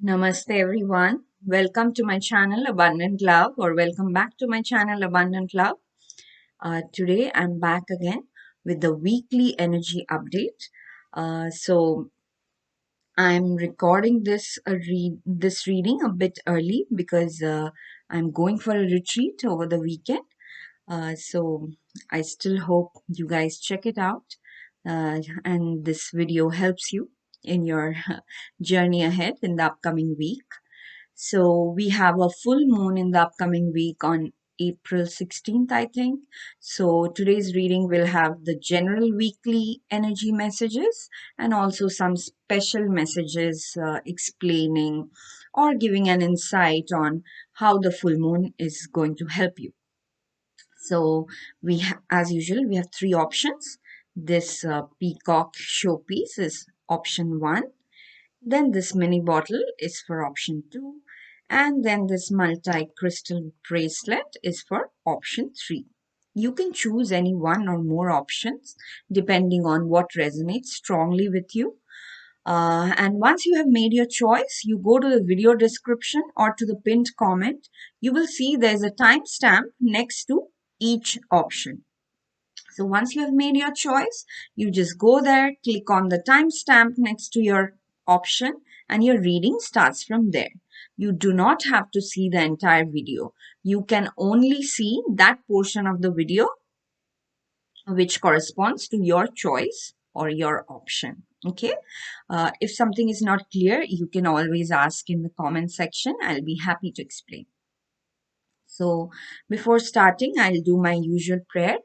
Namaste everyone. Welcome to my channel Abundant Love, or welcome back to my channel Abundant Love. Today I'm back again with the weekly energy update. So I'm recording this reading a bit early because I'm going for a retreat over the weekend. So I still hope you guys check it out, and this video helps you in your journey ahead in the upcoming week. So we have a full moon in the upcoming week on April 16th, I think. So today's reading will have the general weekly energy messages and also some special messages explaining or giving an insight on how the full moon is going to help you. So as usual, we have three options. This peacock showpiece is option one. Then this mini bottle is for option 2, and then this multi-crystal bracelet is for option 3. You can choose any one or more options depending on what resonates strongly with you. And once you have made your choice, you go to the video description or to the pinned comment. You will see there's a timestamp next to each option. So once you have made your choice, you just go there, click on the timestamp next to your option, and your reading starts from there. You do not have to see the entire video. You can only see that portion of the video which corresponds to your choice or your option. Okay. If something is not clear, you can always ask in the comment section. I'll be happy to explain. So before starting, I'll do my usual prayer.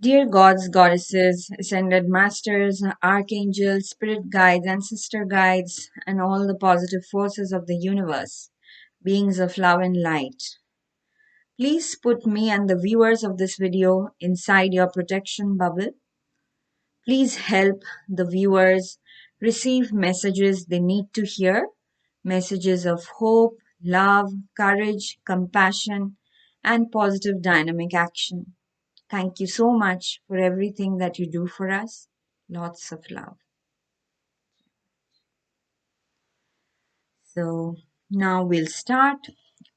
Dear gods, goddesses, ascended masters, archangels, spirit guides, ancestor guides, and all the positive forces of the universe, beings of love and light, please put me and the viewers of this video inside your protection bubble. Please help the viewers receive messages they need to hear, messages of hope, love, courage, compassion, and positive dynamic action. Thank you so much for everything that you do for us. Lots of love. So now we'll start.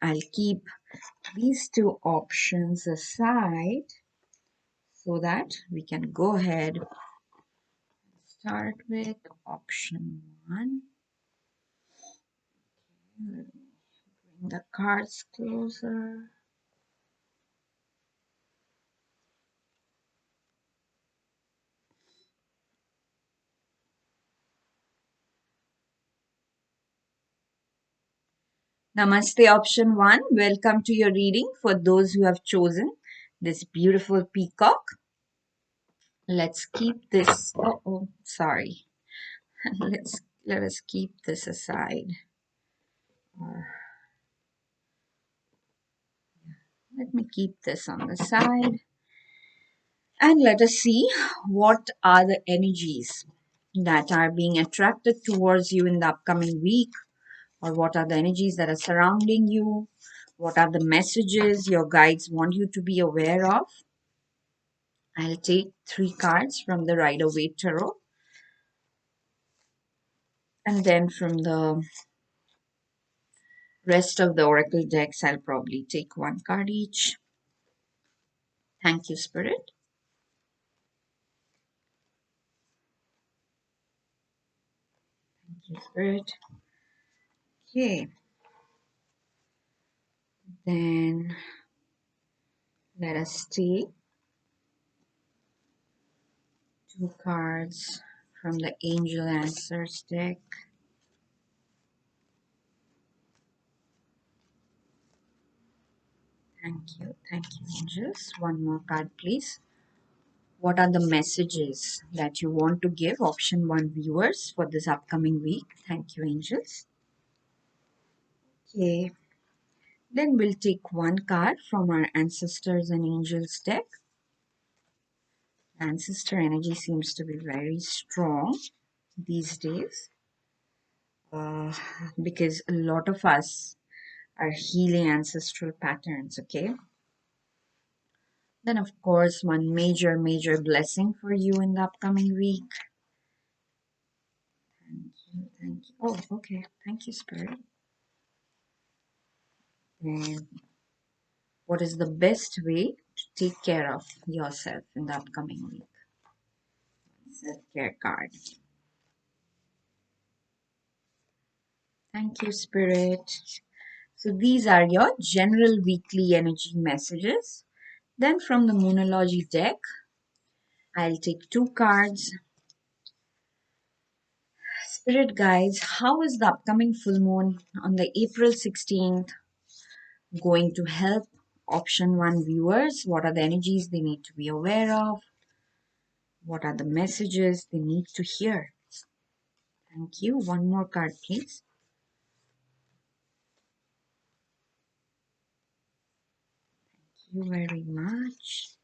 I'll keep these two options aside so that we can go ahead. Start with option 1. Bring the cards closer. Namaste, option 1. Welcome to your reading for those who have chosen this beautiful peacock. Let's keep this. Oh, sorry. Let us keep this aside. Let me keep this on the side. And let us see what are the energies that are being attracted towards you in the upcoming week, or what are the energies that are surrounding you, what are the messages your guides want you to be aware of. I'll take 3 cards from the Rider-Waite Tarot, and then from the rest of the oracle decks I'll probably take 1 card each. Thank you, Spirit. Thank you, Spirit. Okay. Then let us take 2 cards from the Angel Answers deck. Thank you, angels. 1 more card, please. What are the messages that you want to give option 1 viewers for this upcoming week? Thank you, angels. Okay, then we'll take 1 card from our Ancestors and Angels deck. Ancestor energy seems to be very strong these days, because a lot of us are healing ancestral patterns. Okay, then of course 1 major blessing for you in the upcoming week. Thank Thank you. Oh, okay. Thank you, Spirit. And what is the best way to take care of yourself in the upcoming week? Self-care card. Thank you, Spirit. So these are your general weekly energy messages. Then from the Moonology deck, I'll take two cards. Spirit guides, how is the upcoming full moon on the April 16th going to help option 1 viewers? What are the energies they need to be aware of? What are the messages they need to hear? Thank you. One more card, please. Thank you very much.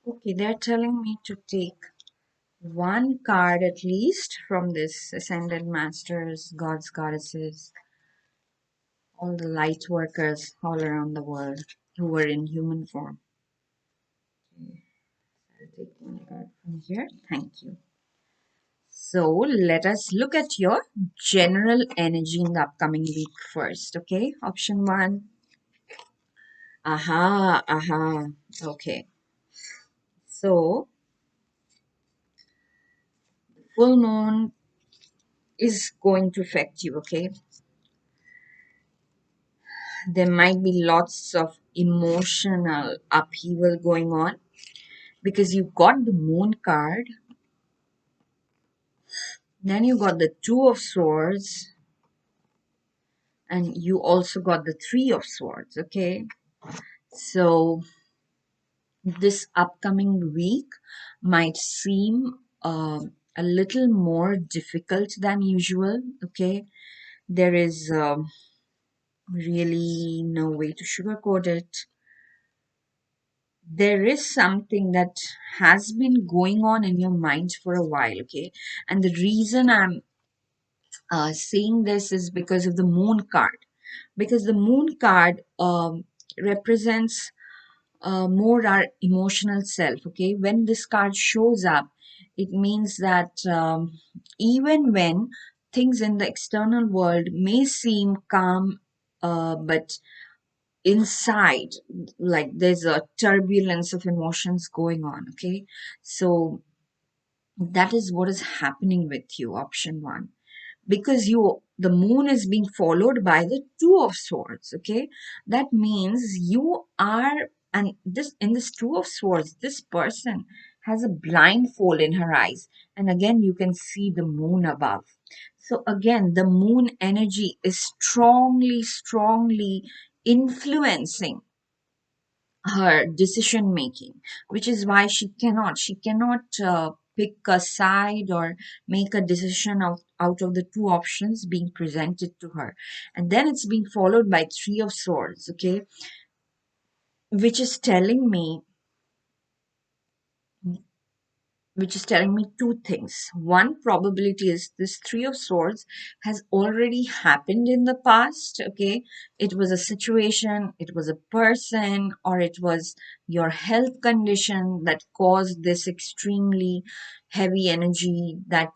Okay, they're telling me to take one card at least from this Ascended Masters, Gods, Goddesses, all the light workers all around the world who were in human form. Okay, I'll take one card from here. Thank you. So let us look at your general energy in the upcoming week first. Okay, option 1. Aha, aha. Okay. So full moon is going to affect you. Okay, there might be lots of emotional upheaval going on because you got the moon card, then you got the two of swords, and you also got the three of swords. Okay, so this upcoming week might seem a little more difficult than usual. Okay, there is really no way to sugarcoat it. There is something that has been going on in your mind for a while. Okay, and the reason I'm saying this is because of the moon card, because the moon card represents more our emotional self. Okay, when this card shows up, it means that even when things in the external world may seem calm, but inside, like there's a turbulence of emotions going on. Okay, so that is what is happening with you, option 1, because you the moon is being followed by the two of swords. Okay, that means you are, and this in this two of swords, this person has a blindfold in her eyes, and again you can see the moon above. So again, the moon energy is strongly influencing her decision making, which is why she cannot pick a side or make a decision out of the two options being presented to her. And then it's being followed by three of swords. Okay, which is telling me two things. One probability is this three of swords has already happened in the past. Okay, it was a situation, it was a person, or it was your health condition that caused this extremely heavy energy that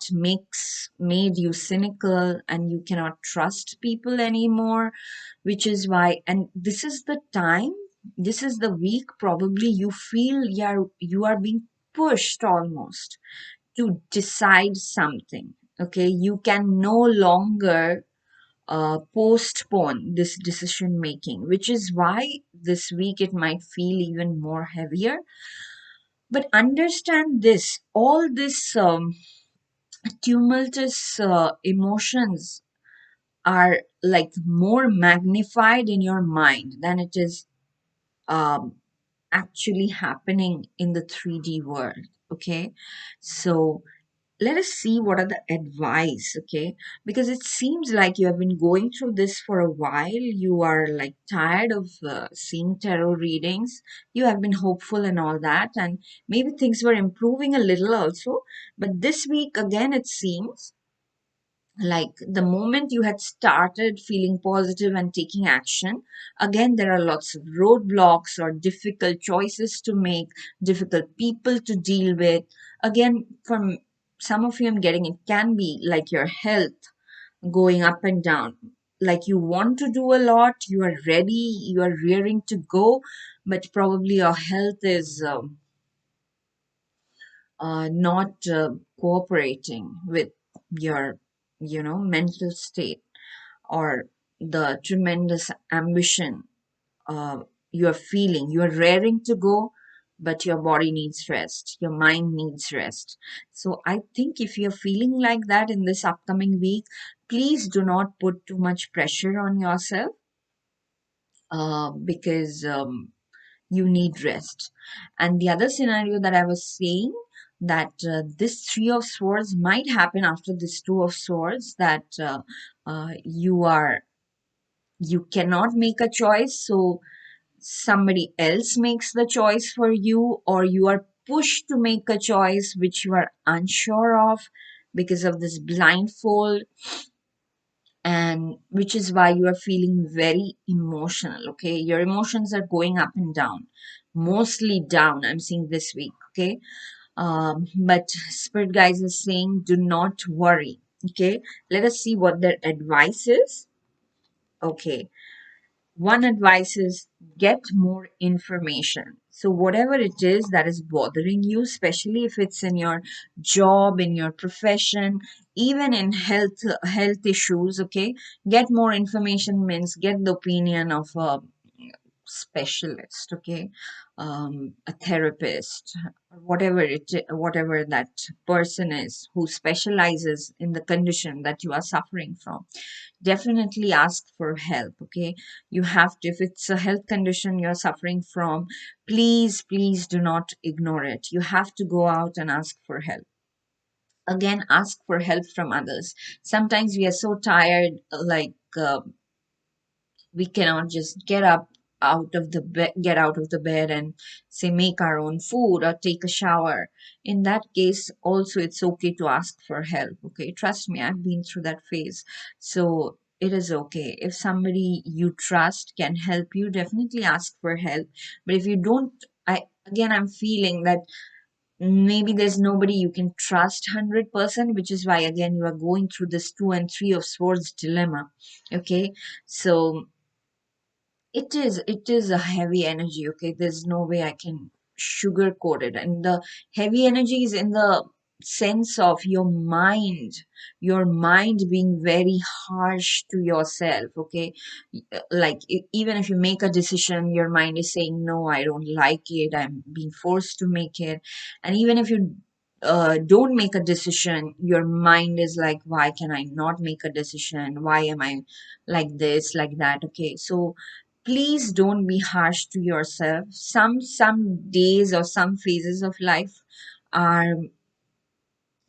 made you cynical and you cannot trust people anymore, which is why. And this is the time, this is the week probably you feel you are being pushed almost to decide something. Okay, you can no longer postpone this decision making, which is why this week it might feel even more heavier. But understand this, all this tumultuous emotions are like more magnified in your mind than it is um, actually happening in the 3D world. Okay, so let us see what are the advice. Okay, because it seems like you have been going through this for a while, you are like tired of seeing tarot readings, you have been hopeful and all that, and maybe things were improving a little also, but this week again it seems like the moment you had started feeling positive and taking action, again there are lots of roadblocks or difficult choices to make, difficult people to deal with. Again, from some of you I'm getting, it can be like your health, going up and down. Like you want to do a lot, you are ready, you are rearing to go, but probably your health is not cooperating with your, mental state, or the tremendous ambition you are feeling. You are raring to go, but your body needs rest, your mind needs rest. So I think if you're feeling like that in this upcoming week, please do not put too much pressure on yourself, because you need rest. And the other scenario that I was saying, that this three of swords might happen after this two of swords, that you cannot make a choice, so somebody else makes the choice for you, or you are pushed to make a choice which you are unsure of because of this blindfold, and which is why you are feeling very emotional. Okay, your emotions are going up and down, mostly down, I'm seeing this week. Okay, but spirit guides is saying do not worry. Okay, let us see what their advice is. Okay, one advice is get more information. So whatever it is that is bothering you, especially if it's in your job, in your profession, even in health issues, okay, get more information means get the opinion of a specialist, okay, a therapist, or whatever that person is who specializes in the condition that you are suffering from. Definitely ask for help. Okay, you have to, if it's a health condition you're suffering from, please do not ignore it. You have to go out and ask for help. Again, ask for help from others. Sometimes we are so tired, like we cannot just get out of the bed and say make our own food or take a shower. In that case also it's okay to ask for help. Okay, trust me, I've been through that phase. So it is okay if somebody you trust can help you, definitely ask for help. But if you don't, I'm feeling that maybe there's nobody you can trust 100%, which is why again you are going through this two and three of swords dilemma. Okay, so it is a heavy energy. Okay, there's no way I can sugarcoat it. And the heavy energy is in the sense of your mind being very harsh to yourself. Okay, like even if you make a decision, your mind is saying no, I don't like it, I'm being forced to make it. And even if you don't make a decision, your mind is like, why can I not make a decision, why am I like this, like that. Okay, so please don't be harsh to yourself. Some days or some phases of life are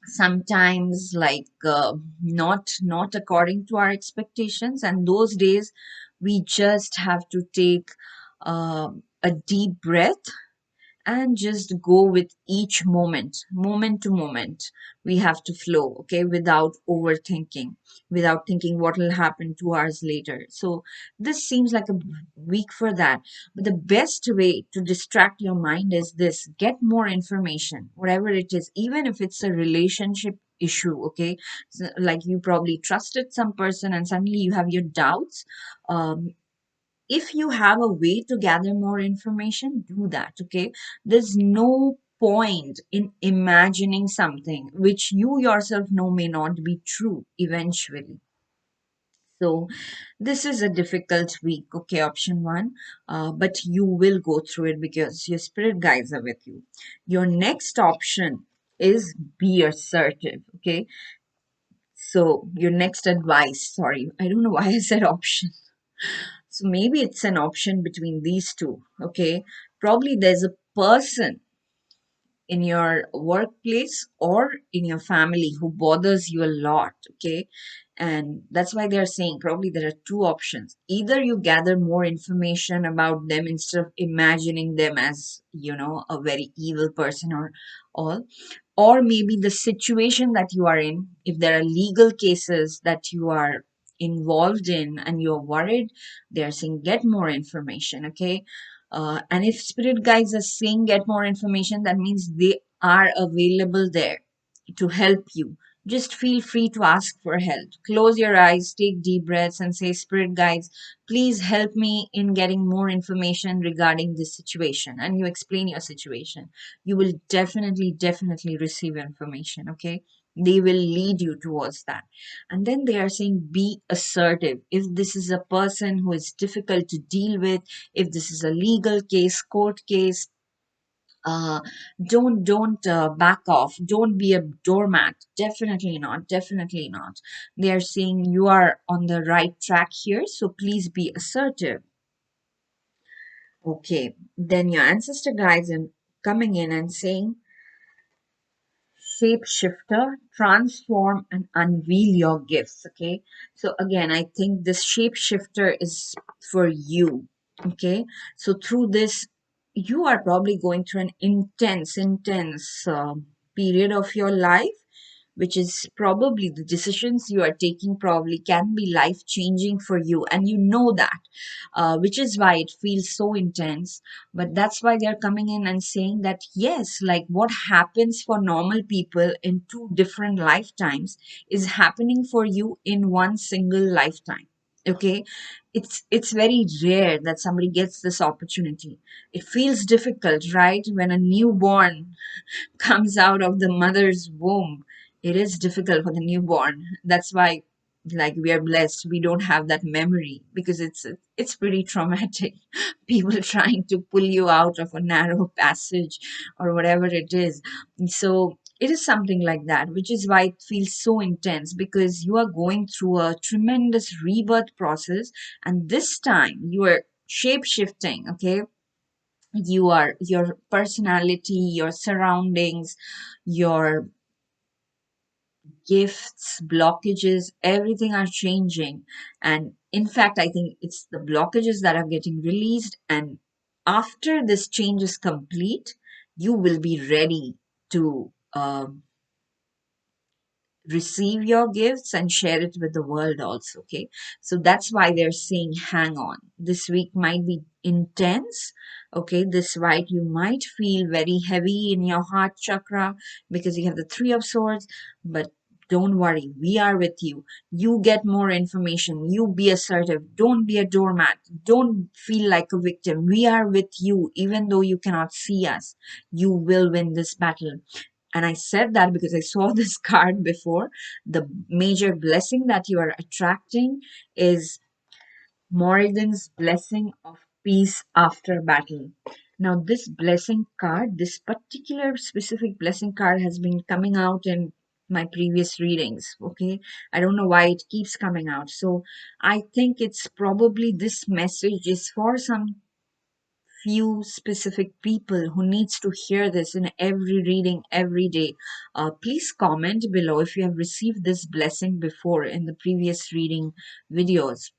sometimes like not according to our expectations, and those days we just have to take a deep breath and just go with each moment to moment. We have to flow, okay, without overthinking, without thinking what will happen 2 hours later. So this seems like a week for that. But the best way to distract your mind is this: get more information, whatever it is, even if it's a relationship issue. Okay, so, like you probably trusted some person and suddenly you have your doubts. If you have a way to gather more information, do that. Okay, there's no point in imagining something which you yourself know may not be true eventually. So this is a difficult week. Okay, option one, but you will go through it because your spirit guides are with you. Your next option is be assertive. Okay, so your next advice, sorry, I don't know why I said option. So maybe it's an option between these two. Okay. Probably there's a person in your workplace or in your family who bothers you a lot. Okay. And that's why they're saying probably there are two options. Either you gather more information about them instead of imagining them as, a very evil person or all, or maybe the situation that you are in, if there are legal cases that you are involved in and you're worried, they're saying get more information. Okay, and if spirit guides are saying get more information, that means they are available there to help you just feel free to ask for help. Close your eyes, take deep breaths, and say, Spirit guides, please help me in getting more information regarding this situation. And you explain your situation. You will definitely receive information, okay? They will lead you towards that. And then they are saying, be assertive. If this is a person who is difficult to deal with, if this is a legal case, court case, uh, don't back off, don't be a doormat, definitely not. They are saying you are on the right track here, so please be assertive. Okay, then your ancestor guides and coming in and saying, shapeshifter, transform and unveil your gifts. Okay, so again, I think this shapeshifter is for you. Okay, so through this, you are probably going through an intense period of your life, which is probably the decisions you are taking probably can be life changing for you, and you know that, which is why it feels so intense. But that's why they're coming in and saying that yes, like what happens for normal people in two different lifetimes is happening for you in one single lifetime. Okay, it's very rare that somebody gets this opportunity. It feels difficult, right, when a newborn comes out of the mother's womb. It is difficult for the newborn. That's why, like, we are blessed. We don't have that memory because it's pretty traumatic. People trying to pull you out of a narrow passage or whatever it is. So it is something like that, which is why it feels so intense, because you are going through a tremendous rebirth process, and this time you are shape shifting. Okay, you are, your personality, your surroundings, your gifts, blockages, everything are changing. And in fact, I think it's the blockages that are getting released, and after this change is complete, you will be ready to receive your gifts and share it with the world also. Okay, so that's why they're saying hang on, this week might be intense. Okay, this right, you might feel very heavy in your heart chakra because you have the three of swords, but don't worry, we are with you. You get more information, you be assertive, don't be a doormat, don't feel like a victim. We are with you. Even though you cannot see us, you will win this battle. And I said that because I saw this card before. The major blessing that you are attracting is Morrigan's blessing of peace after battle. Now, this blessing card, this particular specific blessing card, has been coming out in my previous readings. Okay, I don't know why it keeps coming out. So I think it's probably this message is for some few specific people who needs to hear this in every reading every day. Please comment below if you have received this blessing before in the previous reading videos,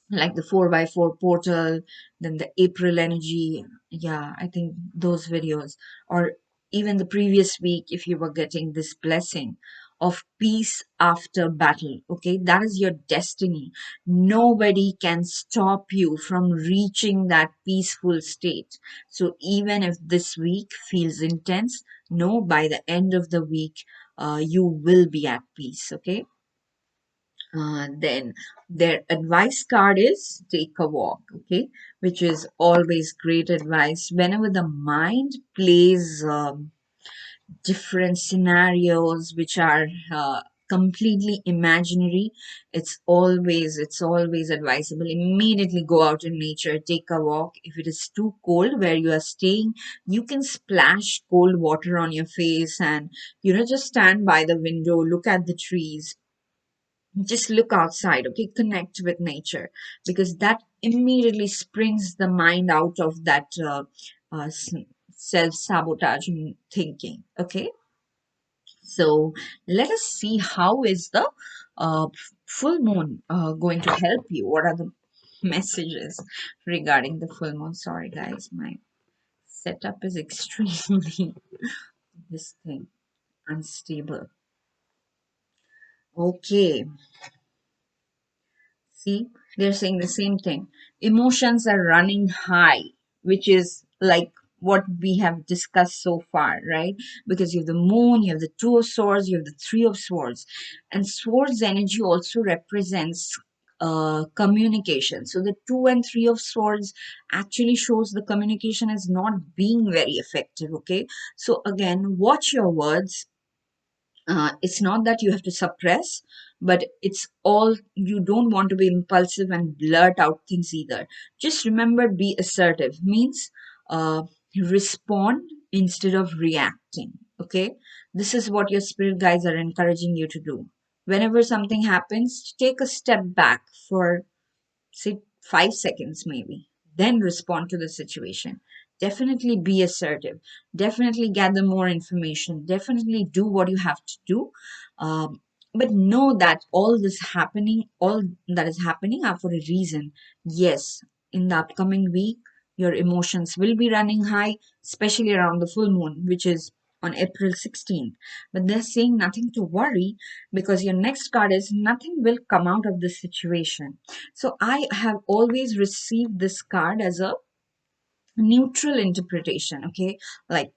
like the 4x4 portal, then the April energy. Yeah, I think those videos, or even the previous week, if you were getting this blessing of peace after battle. Okay, that is your destiny. Nobody can stop you from reaching that peaceful state. So even if this week feels intense, know by the end of the week, you will be at peace. Okay, then their advice card is take a walk, okay, which is always great advice. Whenever the mind plays different scenarios which are completely imaginary, it's always advisable. Immediately go out in nature, take a walk. If it is too cold where you are staying, you can splash cold water on your face and just stand by the window, look at the trees, just look outside. Okay, connect with nature, because that immediately springs the mind out of that self-sabotaging thinking. Okay, so let us see how is the uh, full moon going to help you. What are the messages regarding the full moon? Sorry guys, my setup is extremely this thing unstable. Okay, see, they're saying the same thing. Emotions are running high, which is like what we have discussed so far, right? Because you have the moon, you have the two of swords, you have the three of swords, and swords energy also represents communication. So the two and three of swords actually shows the communication is not being very effective. Okay, so again, watch your words. It's not that you have to suppress, but it's all, you don't want to be impulsive and blurt out things either. Just remember, be assertive means uh, respond instead of reacting. Okay, this is what your spirit guides are encouraging you to do. Whenever something happens, take a step back for, say, 5 seconds maybe, then respond to the situation. Definitely be assertive, definitely gather more information, definitely do what you have to do. um, but know that all that is happening are for a reason. Yes, in the upcoming week your emotions will be running high, especially around the full moon, which is on April 16th. But they're saying nothing to worry, because your next card is nothing will come out of this situation. So I have always received this card as a neutral interpretation. Okay, like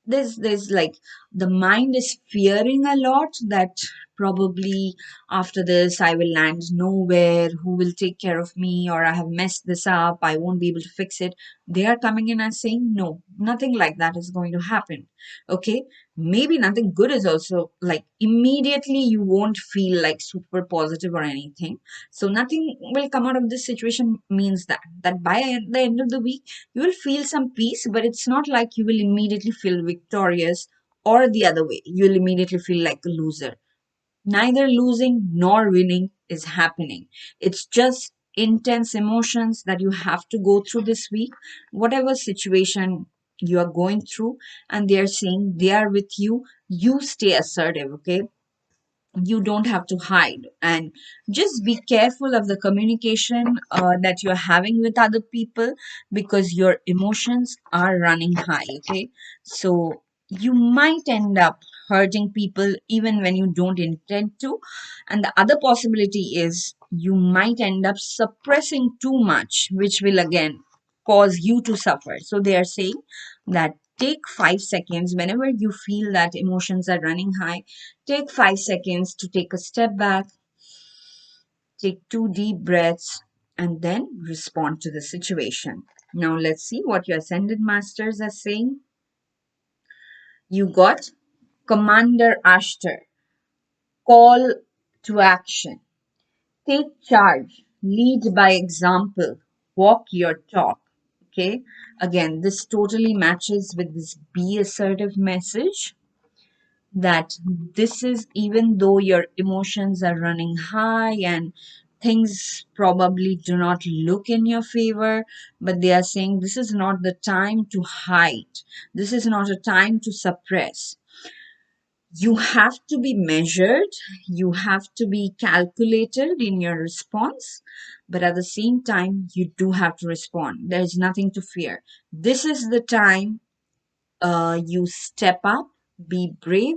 there's like, the mind is fearing a lot that probably after this I will land nowhere, who will take care of me, or I have messed this up, I won't be able to fix it. They are coming in and saying no, nothing like that is going to happen. Okay, maybe nothing good is also, like, immediately you won't feel like super positive or anything. So nothing will come out of this situation means that by the end of the week you will feel some peace, but it's not like you will immediately feel victorious, or the other way, you'll immediately feel like a loser. Neither losing nor winning is happening. It's just intense emotions that you have to go through this week, whatever situation you are going through, and they are saying they are with you. You stay assertive, okay? You don't have to hide, and just be careful of the communication that you're having with other people, because your emotions are running high. Okay, so you might end up hurting people even when you don't intend to, and the other possibility is you might end up suppressing too much, which will again cause you to suffer. So they are saying that take 5 seconds whenever you feel that emotions are running high. Take 5 seconds to take a step back, take two deep breaths, and then respond to the situation. Now, let's see what your Ascended Masters are saying. You got Commander Ashtar, call to action. Take charge, lead by example, walk your talk. Okay, again, this totally matches with this be assertive message, that this is, even though your emotions are running high and things probably do not look in your favor, but they are saying this is not the time to hide, this is not a time to suppress. You have to be measured, you have to be calculated in your response, but at the same time you do have to respond. There is nothing to fear. This is the time you step up, be brave,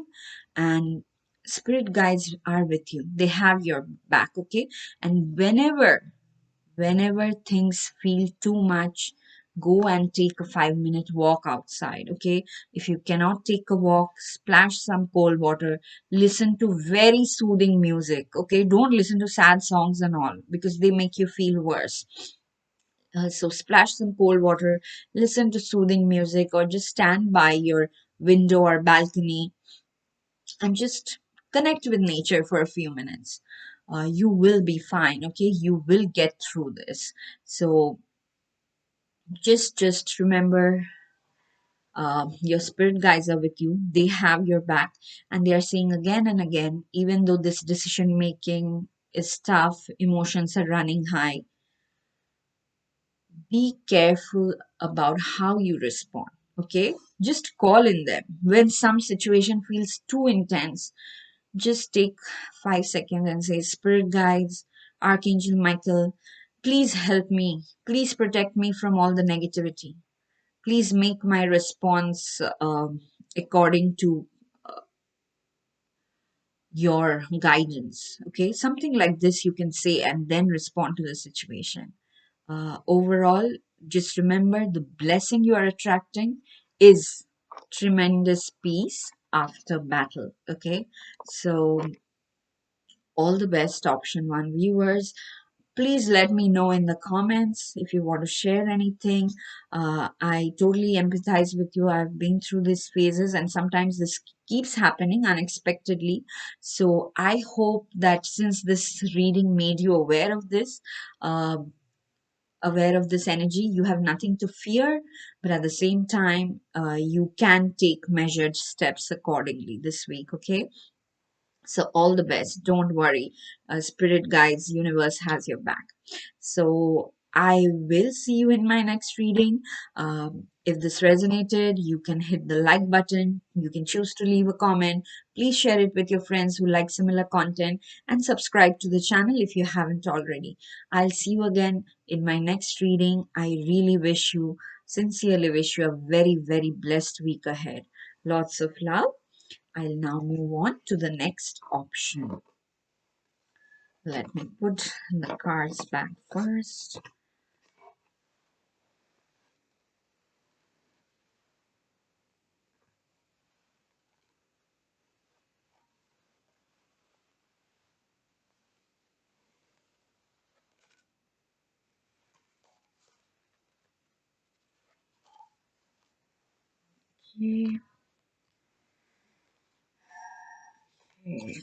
and spirit guides are with you. They have your back, okay? And whenever things feel too much, go and take a 5 minute walk outside, okay? If you cannot take a walk, splash some cold water, listen to very soothing music, okay? Don't listen to sad songs and all, because they make you feel worse. So splash some cold water, listen to soothing music, or just stand by your window or balcony and just connect with nature for a few minutes. You will be fine, okay? You will get through this. So just remember, your spirit guides are with you. They have your back, and they are saying again and again, even though this decision making is tough, emotions are running high, be careful about how you respond. Okay, just call in them when some situation feels too intense. Just take 5 seconds and say, spirit guides, Archangel Michael, please help me, please protect me from all the negativity, please make my response according to your guidance. Okay, something like this you can say, and then respond to the situation. Overall, just remember the blessing you are attracting is tremendous peace after battle. Okay, so all the best, option one viewers. Please let me know in the comments if you want to share anything. I totally empathize with you. I've been through these phases, and sometimes this keeps happening unexpectedly. So I hope that since this reading made you uh, aware of this energy, you have nothing to fear, but at the same time, you can take measured steps accordingly this week. Okay, so all the best. Don't worry. Spirit guides, universe has your back. So I will see you in my next reading. If this resonated, you can hit the like button. You can choose to leave a comment. Please share it with your friends who like similar content and subscribe to the channel if you haven't already. I'll see you again in my next reading. I really sincerely wish you a very, very blessed week ahead. Lots of love. I'll now move on to the next option. Let me put the cards back first. Okay, okay,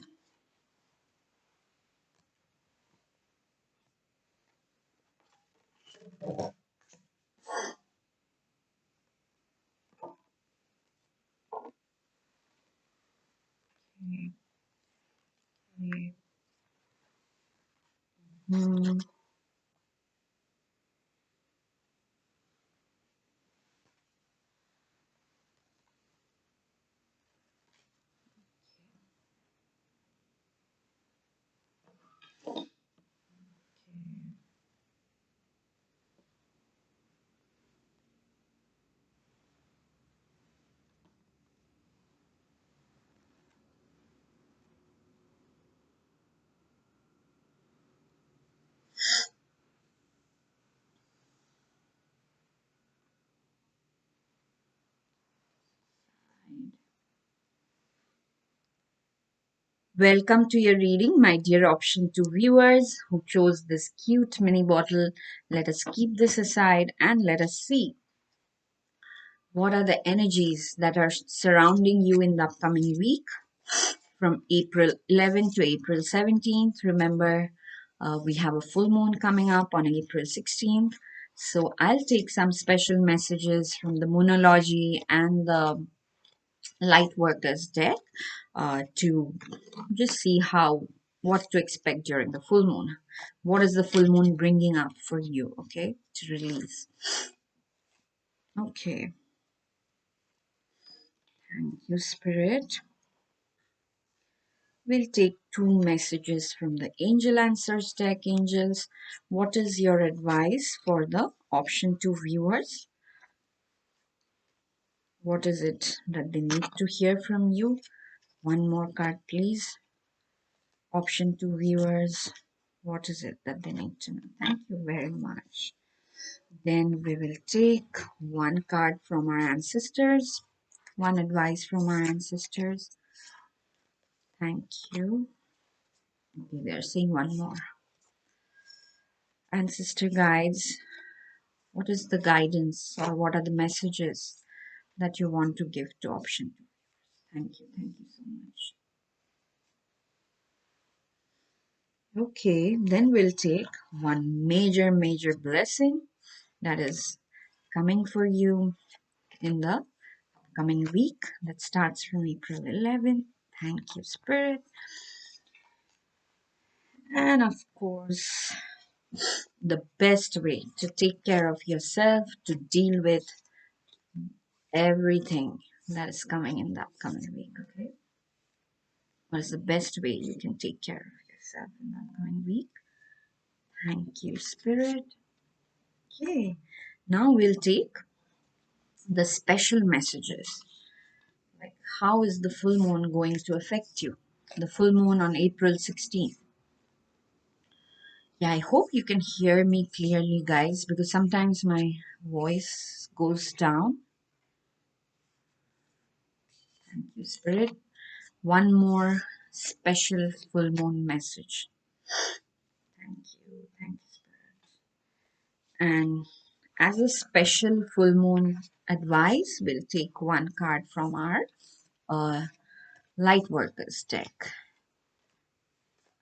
okay. Hmm, Welcome to your reading, my dear option 2 viewers who chose this cute mini bottle. Let us keep this aside and let us see what are the energies that are surrounding you in the upcoming week from April 11th to April 17th. Remember, we have a full moon coming up on April 16th. So I'll take some special messages from the Moonology and the Light Workers deck to just see what to expect during the full moon. What is the full moon bringing up for you, okay, to release? Okay, thank you, Spirit. We'll take two messages from the Angel Answers deck, Angels. What is your advice for the option 2 viewers? What is it that they need to hear from you? One more card, please. Option 2 viewers. What is it that they need to know? Thank you very much. Then we will take one card from our ancestors. One advice from our ancestors. Thank you. Okay, they're saying one more. Ancestor guides. What is the guidance or what are the messages that you want to give to option 2? Thank you. Thank you so much. Okay, then we'll take one major, major blessing that is coming for you in the coming week that starts from April 11th. Thank you, Spirit. And of course, the best way to take care of yourself, to deal with everything that is coming in the upcoming week. Okay, what is the best way you can take care of yourself in the upcoming week? Thank you, Spirit. Okay, now we'll take the special messages. Like, how is the full moon going to affect you? The full moon on April 16th. Yeah, I hope you can hear me clearly, guys, because sometimes my voice goes down. Thank you, Spirit. One more special full moon message. Thank you. Thank you, Spirit. And as a special full moon advice, we'll take one card from our uh, light workers deck.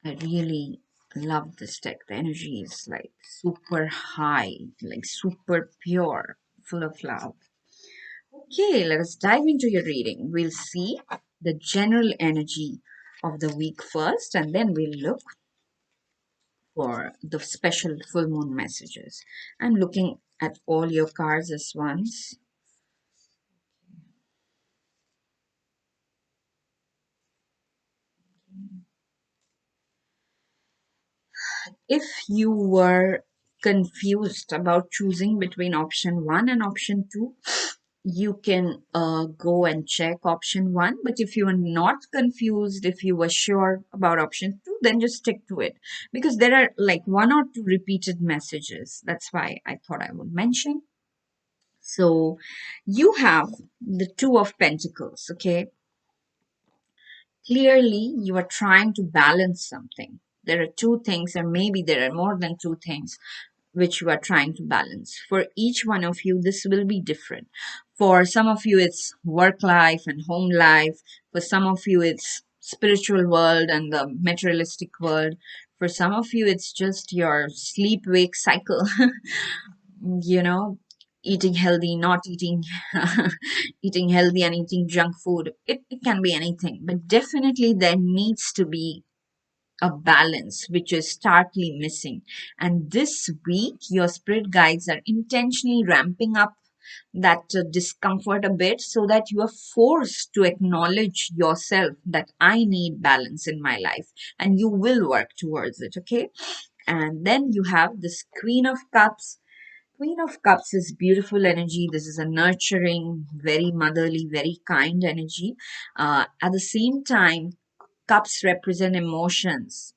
I really love this deck. The energy is like super high, like super pure, full of love. Okay, let us dive into your reading. We'll see the general energy of the week first, and then we'll look for the special full moon messages. I'm looking at all your cards as once. If you were confused about choosing between option 1 and option 2, you can go and check option 1. But if you are not confused, if you were sure about option 2, then just stick to it, because there are like one or two repeated messages. That's why I thought I would mention. So you have the Two of Pentacles, okay? Clearly, you are trying to balance something. There are two things, or maybe there are more than two things which you are trying to balance. For each one of you, this will be different. For some of you, it's work life and home life. For some of you, it's spiritual world and the materialistic world. For some of you, it's just your sleep wake cycle. you know, eating healthy, not eating, eating healthy and eating junk food. It can be anything, but definitely there needs to be a balance which is starkly missing. And this week, your spirit guides are intentionally ramping up that discomfort a bit, so that you are forced to acknowledge yourself that I need balance in my life, and you will work towards it, okay? And then you have this Queen of Cups. Queen of Cups is beautiful energy. This is a nurturing, very motherly, very kind energy. At the same time, cups represent emotions.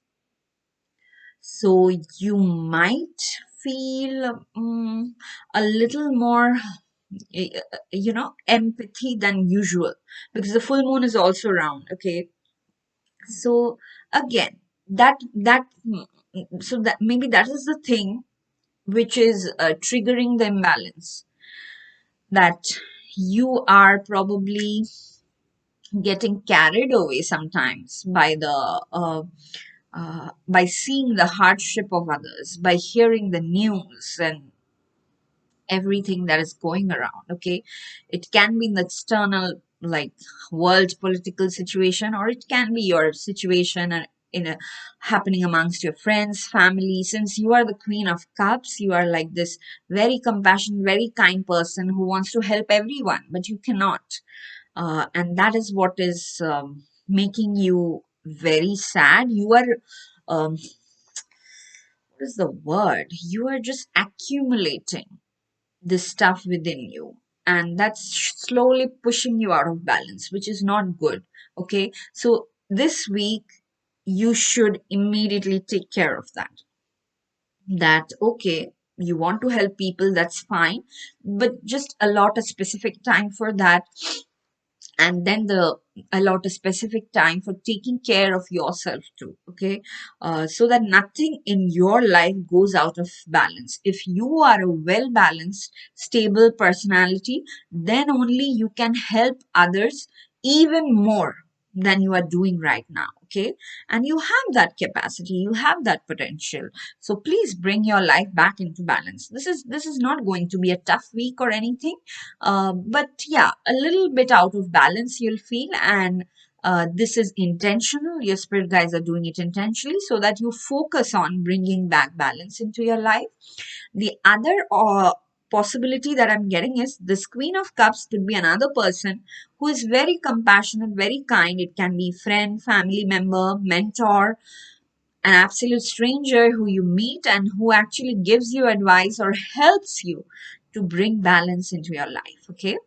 So you might feel a little more, empathy than usual, because the full moon is also round. Okay. So again, so that maybe that is the thing which is triggering the imbalance, that you are probably getting carried away sometimes by by seeing the hardship of others, by hearing the news and everything that is going around. Okay, it can be in the external, like world political situation, or it can be your situation in a happening amongst your friends, family. Since you are the Queen of Cups, you are like this very compassionate, very kind person who wants to help everyone, but you cannot. And that is what is making you very sad. You are, what is the word? You are just accumulating this stuff within you. And that's slowly pushing you out of balance, which is not good. Okay. So this week, you should immediately take care of that. That, okay, you want to help people, that's fine, but just allot a specific time for that, and then the allot a specific time for taking care of yourself too. Okay, so that nothing in your life goes out of balance. If you are a well balanced, stable personality, then only you can help others even more than you are doing right now. Okay, and you have that capacity, you have that potential. So please bring your life back into balance. This is not going to be a tough week or anything, but yeah, a little bit out of balance you'll feel, and this is intentional. Your spirit guides are doing it intentionally so that you focus on bringing back balance into your life. The other possibility that I'm getting is this Queen of Cups could be another person who is very compassionate, very kind. It can be friend, family member, mentor, an absolute stranger who you meet and who actually gives you advice or helps you to bring balance into your life. Okay,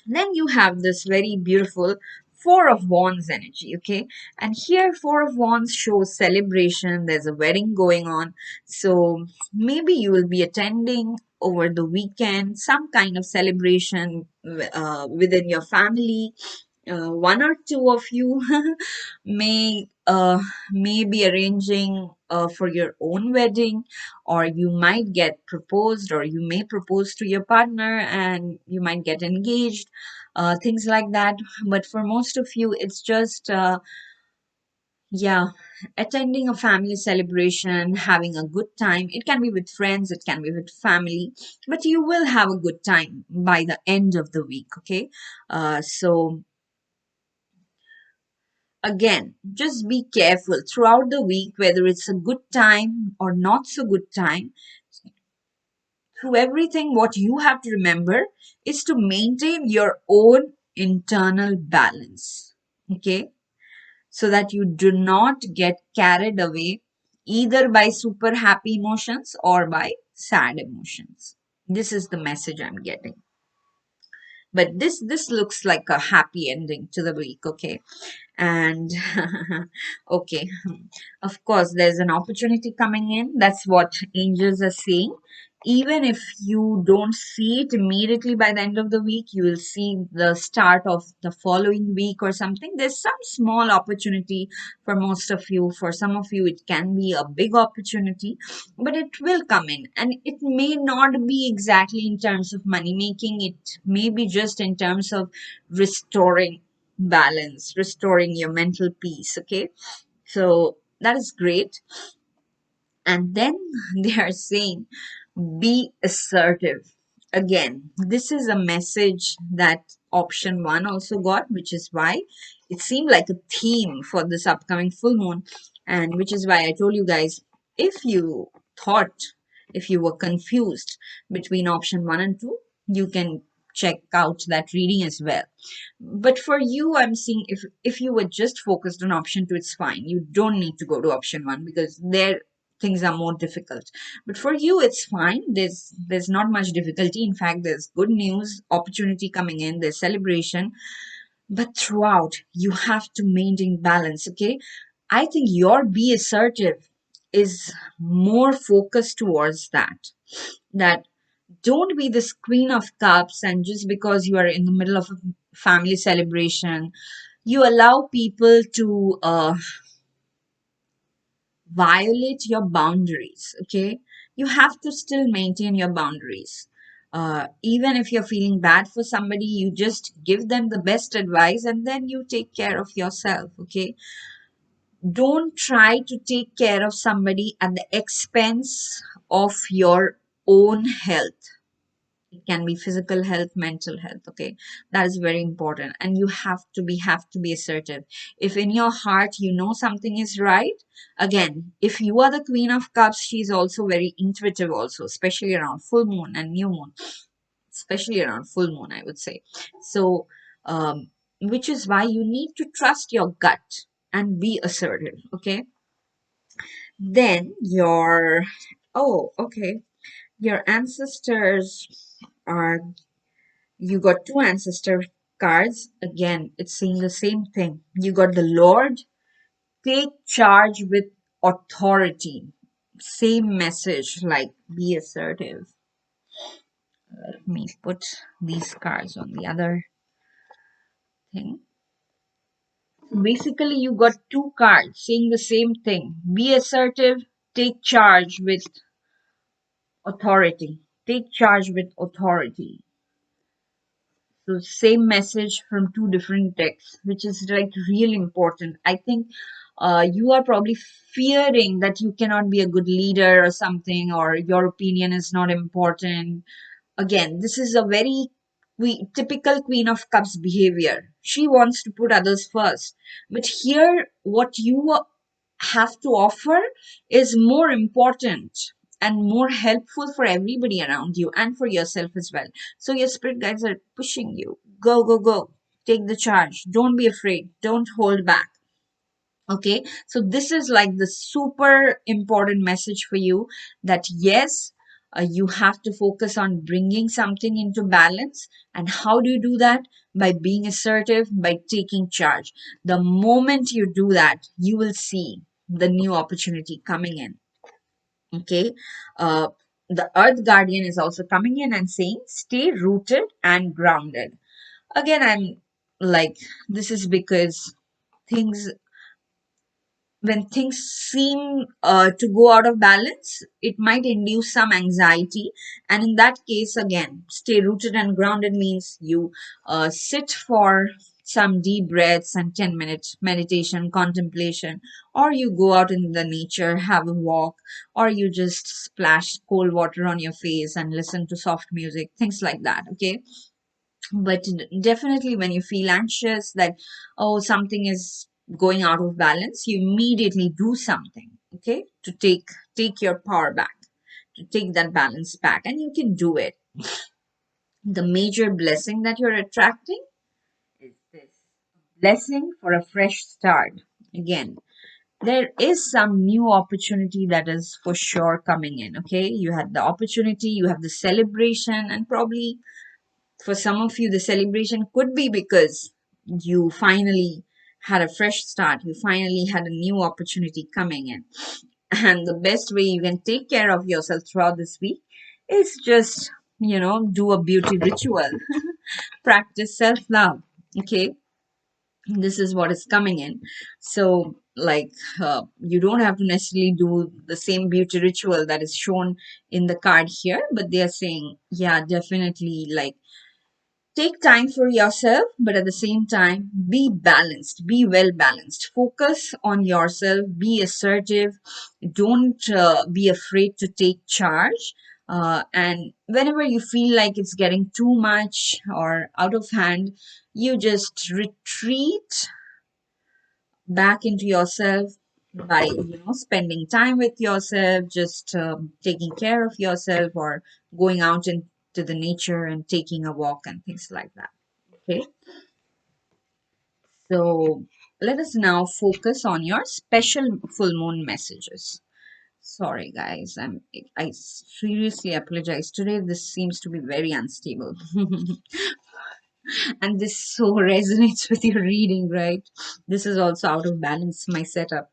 then you have this very beautiful Four of Wands energy, okay? And here, Four of Wands shows celebration. There's a wedding going on. So maybe you will be attending over the weekend some kind of celebration within your family. One or two of you may be arranging for your own wedding, or you might get proposed, or you may propose to your partner and you might get engaged, things like that. But for most of you, it's just yeah, attending a family celebration, having a good time. It can be with friends, it can be with family, but you will have a good time by the end of the week, okay? So again, just be careful throughout the week, whether it's a good time or not so good time. Through everything, what you have to remember is to maintain your own internal balance. Okay? So that you do not get carried away either by super happy emotions or by sad emotions. This is the message I'm getting. But this looks like a happy ending to the week, okay? And okay, of course there's an opportunity coming in. That's what angels are saying. Even if you don't see it immediately by the end of the week, you will see the start of the following week or something. There's some small opportunity for most of you. For some of you it can be a big opportunity, but it will come in, and it may not be exactly in terms of money making. It may be just in terms of restoring balance, restoring your mental peace, okay? So that is great. And then they are saying, be assertive. Again, this is a message that option one also got, which is why it seemed like a theme for this upcoming full moon. And which is why I told you guys, if you thought, if you were confused between option one and two, you can check out that reading as well. But for you, I'm seeing, if you were just focused on option two, it's fine. You don't need to go to option one because there things are more difficult. But for you, it's fine. There's not much difficulty. In fact, there's good news, opportunity coming in, there's celebration. But throughout, you have to maintain balance, okay? I think your be assertive is more focused towards that. That don't be this queen of cups, and just because you are in the middle of a family celebration, you allow people to violate your boundaries, okay? You have to still maintain your boundaries. Even if you're feeling bad for somebody, you just give them the best advice and then you take care of yourself, okay? Don't try to take care of somebody at the expense of your own health. It can be physical health, mental health, okay? That is very important, and you have to be assertive. If in your heart you know something is right, again, if you are the queen of cups, she's also very intuitive also, especially around full moon and new moon, especially around full moon, I would say. So which is why you need to trust your gut and be assertive, okay? Then your, oh, okay, your ancestors are, you got two ancestor cards. Again, it's saying the same thing. You got the Lord, take charge with authority. Same message, like be assertive. Let me put these cards on the other thing. Basically, you got two cards saying the same thing. Be assertive, take charge with authority. Take charge with authority. So same message from two different texts, which is like really important. I think you are probably fearing that you cannot be a good leader or something, or your opinion is not important. Again, this is a very typical Queen of Cups behavior. She wants to put others first. But here, what you have to offer is more important and more helpful for everybody around you and for yourself as well. So your spirit guides are pushing you. Go, go, go. Take the charge. Don't be afraid. Don't hold back. Okay. So this is like the super important message for you, that yes, You have to focus on bringing something into balance. And how do you do that? By being assertive, by taking charge. The moment you do that, you will see the new opportunity coming in. Okay. Uh, the Earth Guardian is also coming in and saying, stay rooted and grounded. Again, I'm like, this is because things when things seem to go out of balance, it might induce some anxiety. And in that case, again, stay rooted and grounded means you sit for some deep breaths and 10 minutes meditation, contemplation, or you go out in the nature, have a walk, or you just splash cold water on your face and listen to soft music, things like that. Okay. But definitely when you feel anxious that, oh, something is going out of balance, you immediately do something, okay, to take your power back, to take that balance back, and you can do it. The major blessing that you're attracting is this blessing for a fresh start. Again, there is some new opportunity that is for sure coming in. Okay, you had the opportunity, you have the celebration, and probably for some of you, the celebration could be because you finally had a fresh start. You finally had a new opportunity coming in. And the best way you can take care of yourself throughout this week is just, do a beauty ritual, practice self love. Okay. This is what is coming in. So, like, you don't have to necessarily do the same beauty ritual that is shown in the card here, but they are saying, yeah, definitely, like, take time for yourself, but at the same time, be balanced, be well balanced. Focus on yourself, be assertive, don't be afraid to take charge. And whenever you feel like it's getting too much or out of hand, you just retreat back into yourself by spending time with yourself, just taking care of yourself, or going out into the nature and taking a walk and things like that. Okay, so let us now focus on your special full moon messages. Sorry, guys, I seriously apologize. Today, this seems to be very unstable, and this so resonates with your reading, right? This is also out of balance, my setup.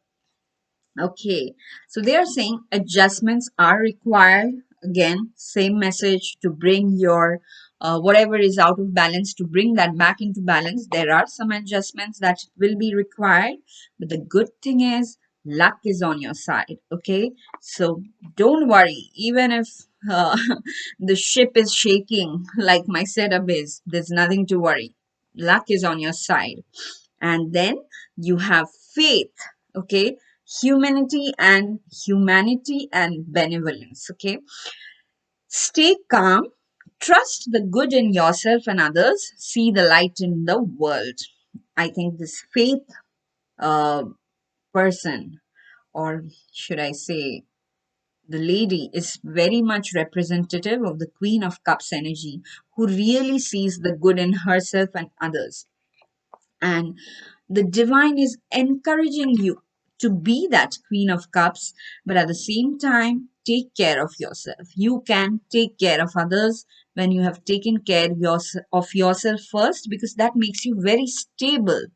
Okay, so they are saying adjustments are required. Again, same message to bring your whatever is out of balance, to bring that back into balance. There are some adjustments that will be required, but the good thing is luck is on your side. Okay, so don't worry, even if the ship is shaking like my setup is, there's nothing to worry. Luck is on your side. And then you have faith. Okay, humanity and benevolence. Okay, stay calm, trust the good in yourself and others, see the light in the world. I think this faith uh, person, or should I say the lady, is very much representative of the Queen of Cups energy, who really sees the good in herself and others. And the divine is encouraging you to be that Queen of Cups, but at the same time, take care of yourself. You can take care of others when you have taken care of yourself first, because that makes you very stable.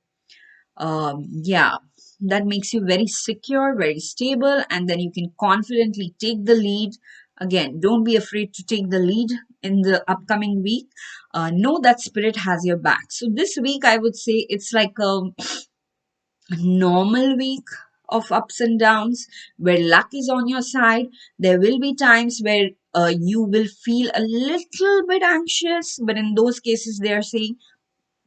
Yeah, that makes you very secure, very stable, and then you can confidently take the lead. Again, don't be afraid to take the lead in the upcoming week. Know that spirit has your back. So this week, I would say it's like a normal week of ups and downs where luck is on your side. There will be times where you will feel a little bit anxious, but in those cases, they are saying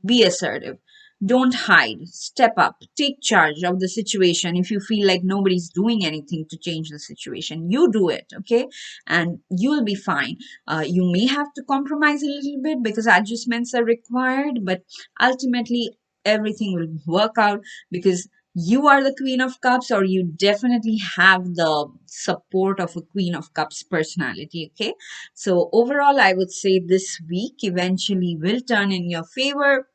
be assertive. Don't hide. Step up. Take charge of the situation. If you feel like nobody's doing anything to change the situation, you do it, okay? And you'll be fine. You may have to compromise a little bit because adjustments are required, but ultimately, everything will work out because you are the Queen of Cups, or you definitely have the support of a Queen of Cups personality, okay? So, overall, I would say this week eventually will turn in your favor,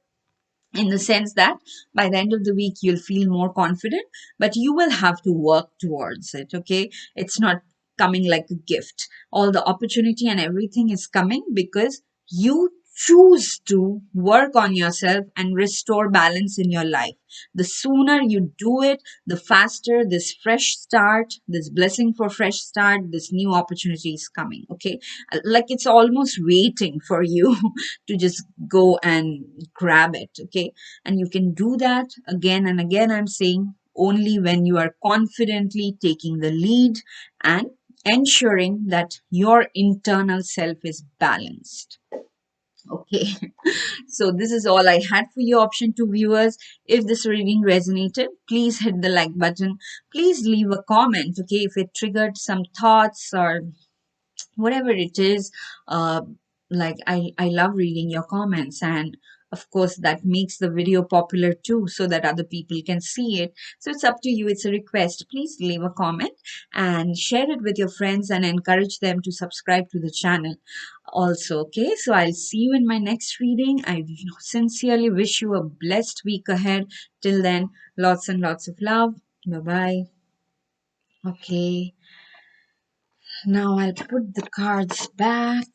in the sense that by the end of the week you'll feel more confident, but you will have to work towards it. Okay, it's not coming like a gift. All the opportunity and everything is coming because you choose to work on yourself and restore balance in your life. The sooner you do it, the faster this fresh start, this blessing for fresh start, this new opportunity is coming. Okay. Like it's almost waiting for you to just go and grab it. Okay. And you can do that again and again. I'm saying only when you are confidently taking the lead and ensuring that your internal self is balanced. Okay, so this is all I had for you, option two viewers. If this reading resonated, please hit the like button. Please leave a comment, okay, if it triggered some thoughts or whatever it is. uh, like I love reading your comments, and of course that makes the video popular too, so that other people can see it. So it's up to you, it's a request. Please leave a comment and share it with your friends and encourage them to subscribe to the channel also. Okay, so I'll see you in my next reading. I sincerely wish you a blessed week ahead. Till then, lots and lots of love. Bye bye. Okay, now I'll put the cards back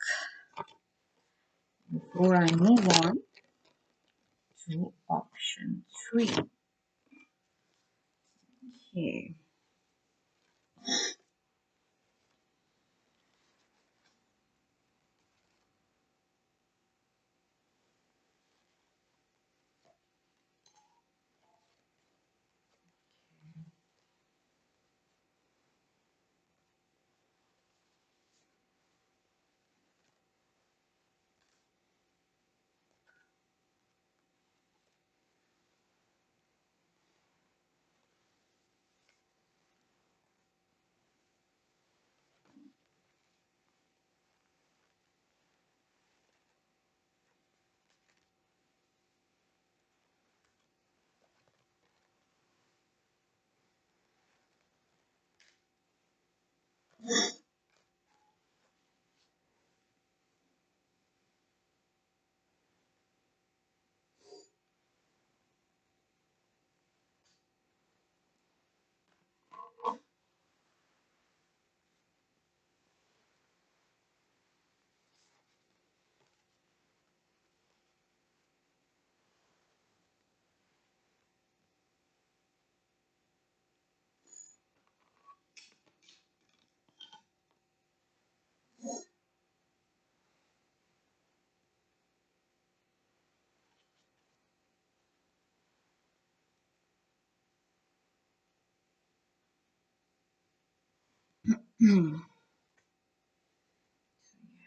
before I move on to option three. Okay.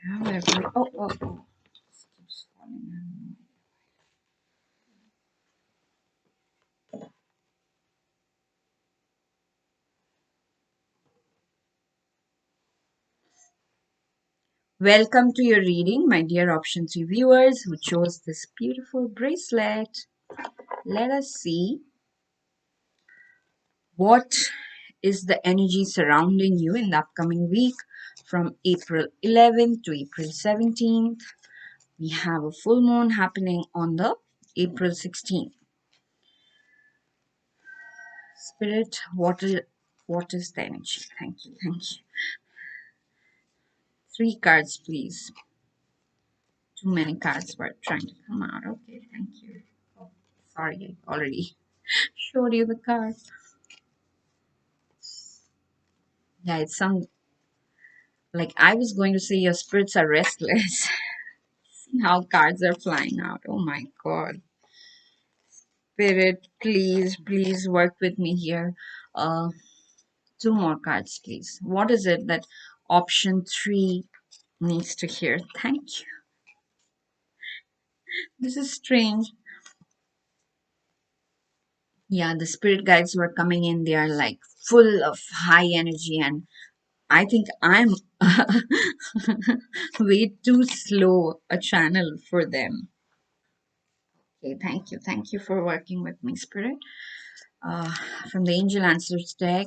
However, this keeps falling out. Welcome to your reading, my dear option three viewers who chose this beautiful bracelet. Let us see what is the energy surrounding you in the upcoming week from April 11th to April 17th. We have a full moon happening on the April 16th. Spirit, what is the energy? Thank you, thank you. Three cards, please. Too many cards were trying to come out. Okay, thank you. Oh, sorry, I already showed you the card. Yeah, it's some, like I was going to say your spirits are restless. See how cards are flying out. Oh my god. Spirit, please, please work with me here. Uh, two more cards, please. What is it that option three needs to hear? Thank you. This is strange. Yeah, the spirit guides who are coming in, they are like full of high energy, and I think I'm way too slow a channel for them. Okay, thank you. Thank you for working with me, Spirit. Uh, from the Angel Answers deck,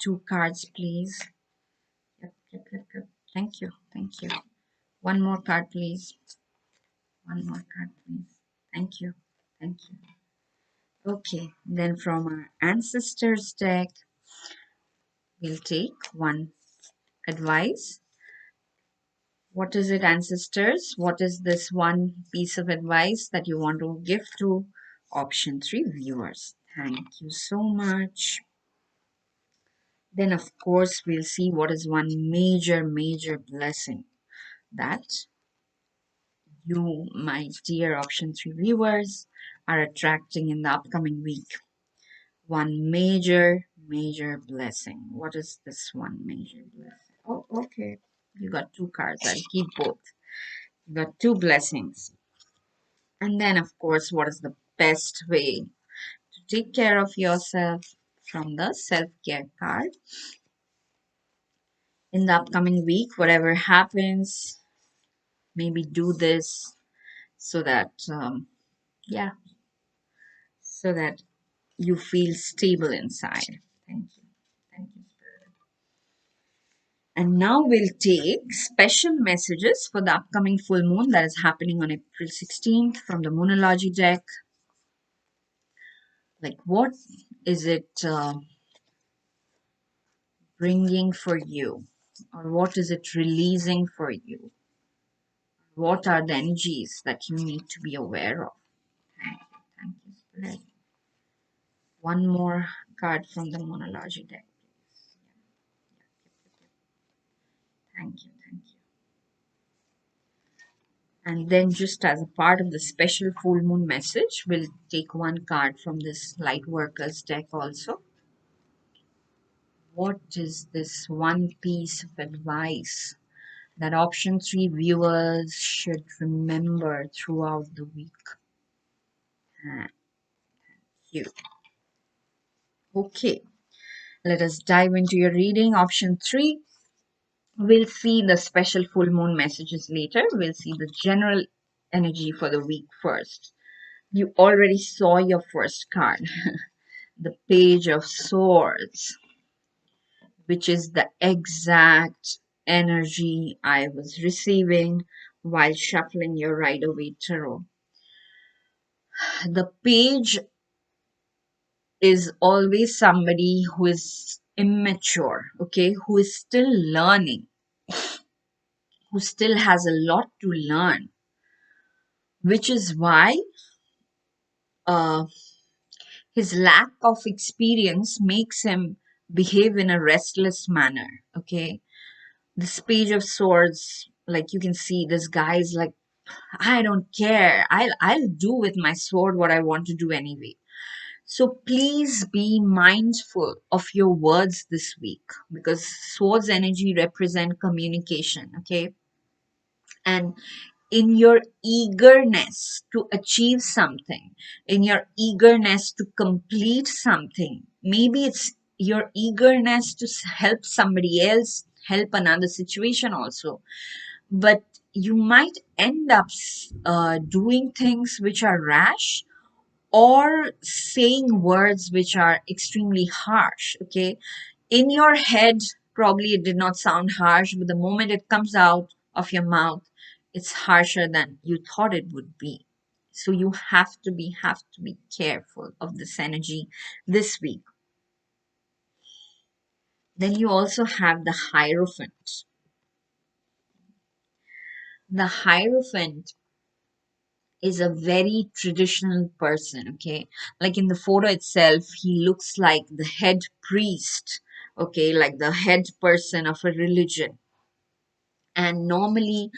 two cards, please. Yep, yep, yep, yep. Thank you. Thank you. One more card, please. One more card, please. Thank you. Thank you. Okay, then from our Ancestors deck, we'll take one. advice. What is it, ancestors? What is this one piece of advice that you want to give to option 3 viewers? Thank you so much. Then, of course, we'll see what is one major blessing that you, my dear option 3 viewers, are attracting in the upcoming week. One major blessing. What is this one major blessing? Oh, okay. You got two cards. I'll keep both. You got two blessings. And then, of course, what is the best way to take care of yourself from the self-care card? In the upcoming week, whatever happens, maybe do this so that, yeah, so that you feel stable inside. Thank you. Thank you, Spirit. And now we'll take special messages for the upcoming full moon that is happening on April 16th from the Moonology deck. Like, what is it bringing for you? Or what is it releasing for you? What are the energies that you need to be aware of? Thank you, Spirit. One more card from the Moonology deck, please. Thank you, thank you. And then just as a part of the special full moon message, we'll take one card from this light workers deck also. What is this one piece of advice that option 3 viewers should remember throughout the week? Thank you. Okay, let us dive into your reading. Option 3, we'll see the special full moon messages later. We'll see the general energy for the week first. You already saw your first card, the Page of Swords, which is the exact energy I was receiving while shuffling your Rider-Waite Tarot. The page is always somebody who is immature, okay, who is still learning, who still has a lot to learn, which is why uh, his lack of experience makes him behave in a restless manner, okay. This Page of Swords, like you can see, this guy is like, I don't care. I'll do with my sword what I want to do anyway. So please be mindful of your words this week because swords energy represent communication, okay? And in your eagerness to achieve something, in your eagerness to complete something, maybe it's your eagerness to help somebody else, help another situation also, but you might end up doing things which are rash or saying words which are extremely harsh, okay. In your head probably it did not sound harsh, but the moment it comes out of your mouth it's harsher than you thought it would be. So you have to be careful of this energy this week. Then you also have the Hierophant. The Hierophant is a very traditional person, okay. Like in the photo itself he looks like the head priest, okay, like the head person of a religion. And normally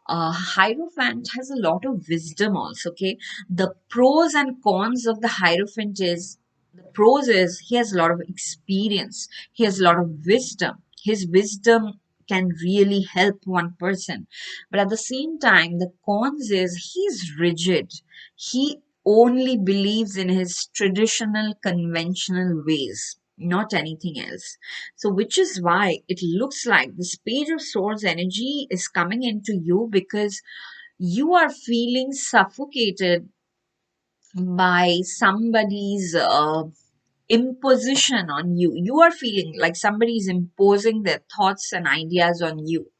Hierophant has a lot of wisdom also, okay. The pros and cons of the Hierophant is, the pros is he has a lot of experience, he has a lot of wisdom, his wisdom can really help one person. But at the same time the cons is he's rigid, he only believes in his traditional conventional ways, not anything else. So, which is why it looks like this Page of Swords energy is coming into you because you are feeling suffocated by somebody's imposition on you. You are feeling like somebody is imposing their thoughts and ideas on you.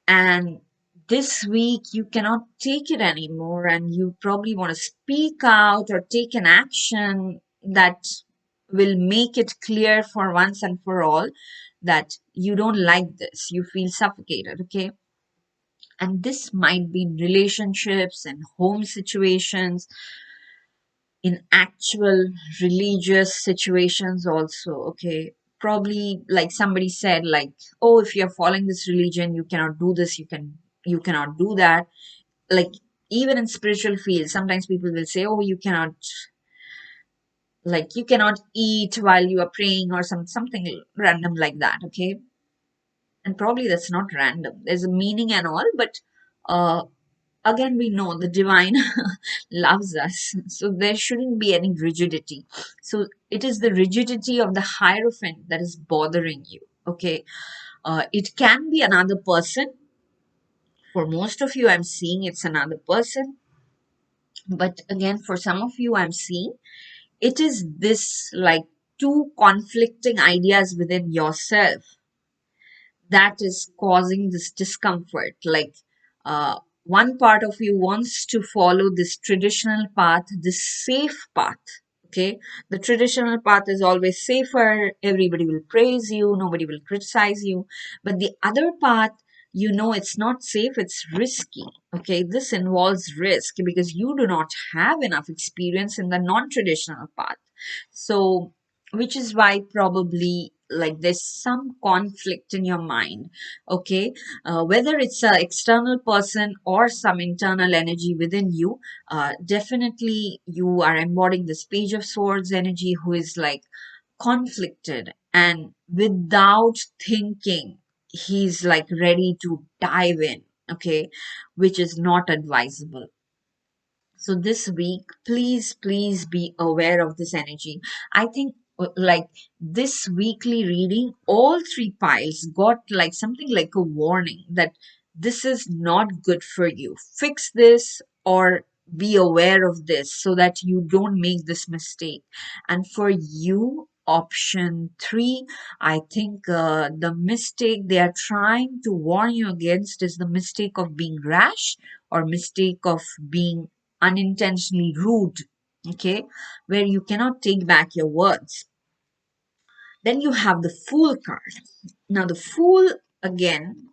And this week you cannot take it anymore, and you probably want to speak out or take an action that will make it clear for once and for all that you don't like this, you feel suffocated, okay? And this might be in relationships and home situations, in actual religious situations also, okay? Probably like somebody said, like, oh, if you're following this religion, you cannot do this, you cannot do that. Like, even in spiritual fields, sometimes people will say, oh, you cannot, like, you cannot eat while you are praying, or something random like that, okay? And probably that's not random, there's a meaning and all, but uh again, we know the divine loves us, so there shouldn't be any rigidity. So it is the rigidity of the hierophant that is bothering you, okay? It can be another person. For most of you, I'm seeing it's another person, but again, for some of you, I'm seeing it is this, like, two conflicting ideas within yourself that is causing this discomfort. Like, one part of you wants to follow this traditional path, this safe path. Okay, the traditional path is always safer. Everybody will praise you, nobody will criticize you. But the other path, you know, it's not safe, it's risky. Okay, this involves risk because you do not have enough experience in the non traditional path. So, which is why probably like there's some conflict in your mind, okay? Whether it's an external person or some internal energy within you, definitely you are embodying this page of swords energy who is like conflicted, and without thinking he's like ready to dive in, okay, which is not advisable. So this week, please be aware of this energy. I think like this weekly reading, all three piles got like something like a warning that this is not good for you. Fix this or be aware of this so that you don't make this mistake. And for you, option three, I think the mistake they are trying to warn you against is the mistake of being rash or mistake of being unintentionally rude, okay, where you cannot take back your words. Then you have the Fool card. Now, the Fool, again,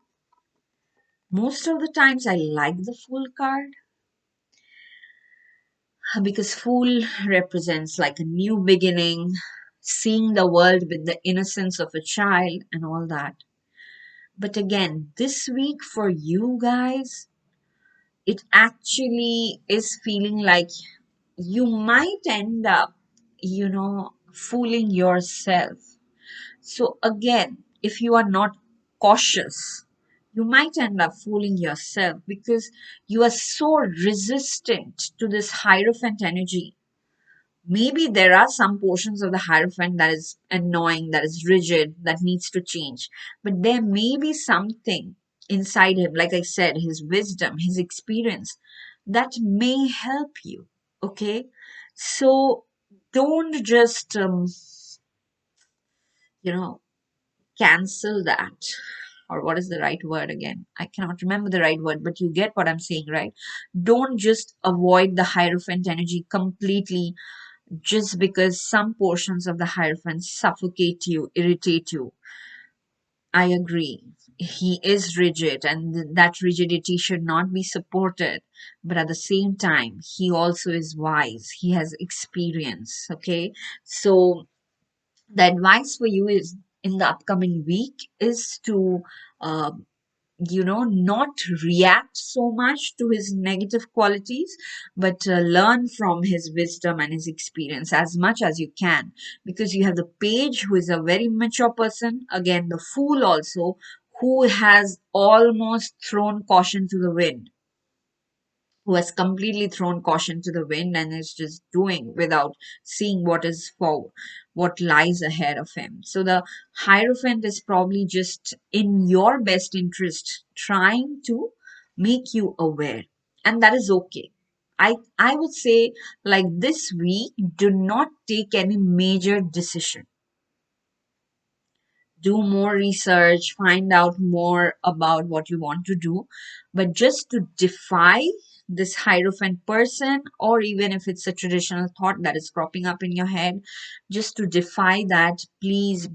most of the times I like the Fool card because Fool represents like a new beginning, seeing the world with the innocence of a child, and all that. But again, this week for you guys, it actually is feeling like you might end up, fooling yourself. So, again, if you are not cautious, you might end up fooling yourself because you are so resistant to this Hierophant energy. Maybe there are some portions of the Hierophant that is annoying, that is rigid, that needs to change. But there may be something inside him, like I said, his wisdom, his experience, that may help you. Okay? So don't just, you know, cancel that. Or what is the right word again? I cannot remember the right word, but you get what I'm saying, right? Don't just avoid the Hierophant energy completely just because some portions of the Hierophant suffocate you, irritate you. I agree. He is rigid, and that rigidity should not be supported. But at the same time, he also is wise. He has experience. Okay. So, the advice for you is in the upcoming week is to uh, not react so much to his negative qualities, but learn from his wisdom and his experience as much as you can. Because you have the page, who is a very mature person, again, the fool also, who has almost thrown caution to the wind, who has completely thrown caution to the wind and is just doing without seeing what lies ahead of him. So the Hierophant is probably just in your best interest trying to make you aware, and that is okay. I would say, like, this week, do not take any major decision. Do more research, find out more about what you want to do, but just to defy this Hierophant person, or even if it's a traditional thought that is cropping up in your head, just to defy that, please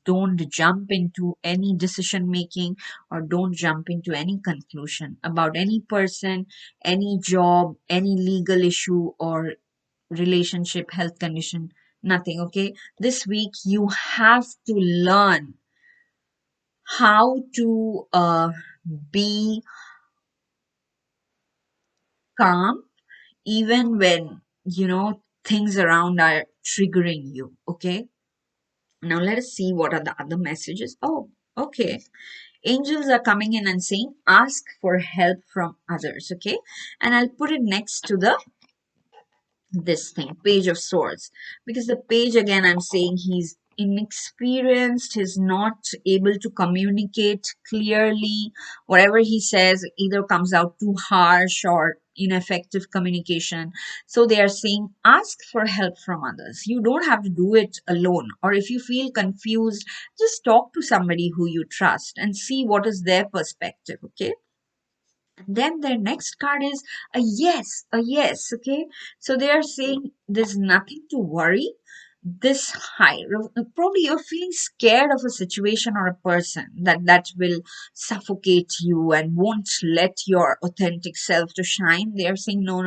don't jump into any decision making, or don't jump into any conclusion about any person, any job, any legal issue, or relationship, health condition, nothing. Okay, this week you have to learn how to be calm even when things around are triggering you. Okay, now let us see what are the other messages. Oh, okay, angels are coming in and saying ask for help from others. Okay, and I'll put it next to the this thing, Page of Swords, because the page, again, I'm saying he's inexperienced, he's not able to communicate clearly. Whatever he says either comes out too harsh or ineffective communication. So they are saying ask for help from others. You don't have to do it alone, or if you feel confused, just talk to somebody who you trust and see what is their perspective. Okay, then their next card is a yes, a yes. Okay, so they are saying there's nothing to worry. This high, probably you're feeling scared of a situation or a person that will suffocate you and won't let your authentic self to shine. They are saying no,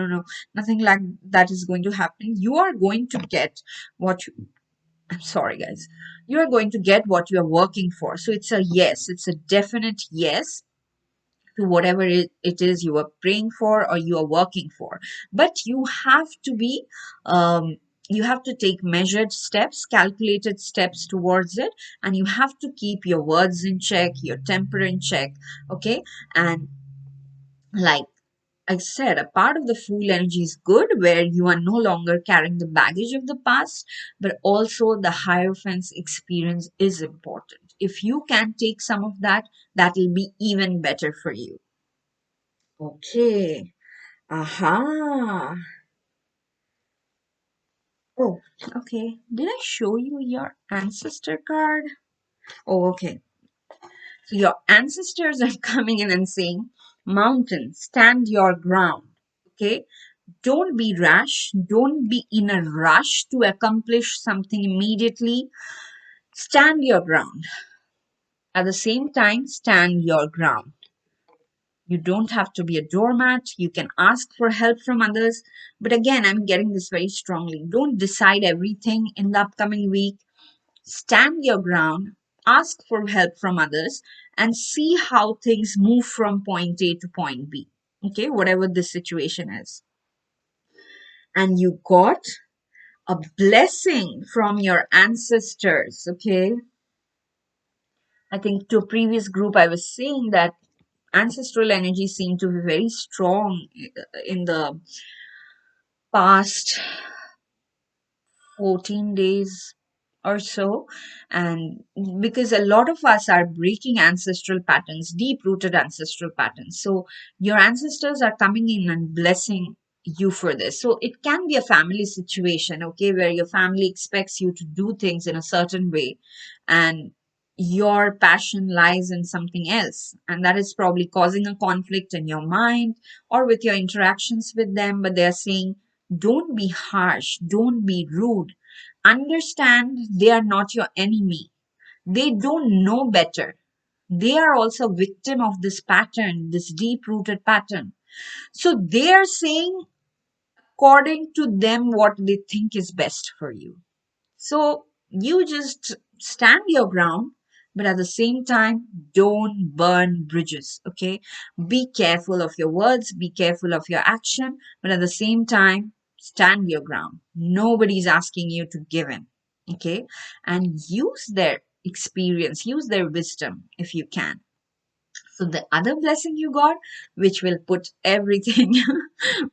nothing like that is going to happen. You are going to get what you, I'm sorry guys, you are going to get what you are working for. So it's a yes, it's a definite yes to whatever it is you are praying for or you are working for. But you have to be you have to take measured steps, calculated steps towards it, and you have to keep your words in check, your temper in check. Okay, and like I said, a part of the Fool energy is good, where you are no longer carrying the baggage of the past, but also the Hierophant's experience is important. If you can take some of that, that will be even better for you. Okay. Aha. Oh, okay. Did I show you your ancestor card? Oh, okay. So your ancestors are coming in and saying, Mountain, stand your ground. Okay. Don't be rash. Don't be in a rush to accomplish something immediately. Stand your ground. At the same time, stand your ground. You don't have to be a doormat. You can ask for help from others. But again, I'm getting this very strongly. Don't decide everything in the upcoming week. Stand your ground, ask for help from others, and see how things move from point A to point B. Okay, whatever the situation is. And you got a blessing from your ancestors. Okay, I think to a previous group, I was saying that ancestral energy seemed to be very strong in the past 14 days or so. And because a lot of us are breaking ancestral patterns, deep rooted ancestral patterns, so your ancestors are coming in and blessing you for this. So it can be a family situation, okay, where your family expects you to do things in a certain way, and your passion lies in something else, and that is probably causing a conflict in your mind or with your interactions with them. But they're saying don't be harsh, don't be rude. Understand they are not your enemy. They don't know better. They are also victim of this pattern, this deep rooted pattern. So they are saying according to them what they think is best for you. So you just stand your ground, but at the same time, don't burn bridges. Okay. Be careful of your words, be careful of your action, but at the same time, stand your ground. Nobody's asking you to give in. Okay. And use their experience, use their wisdom if you can. So the other blessing you got, which will put everything,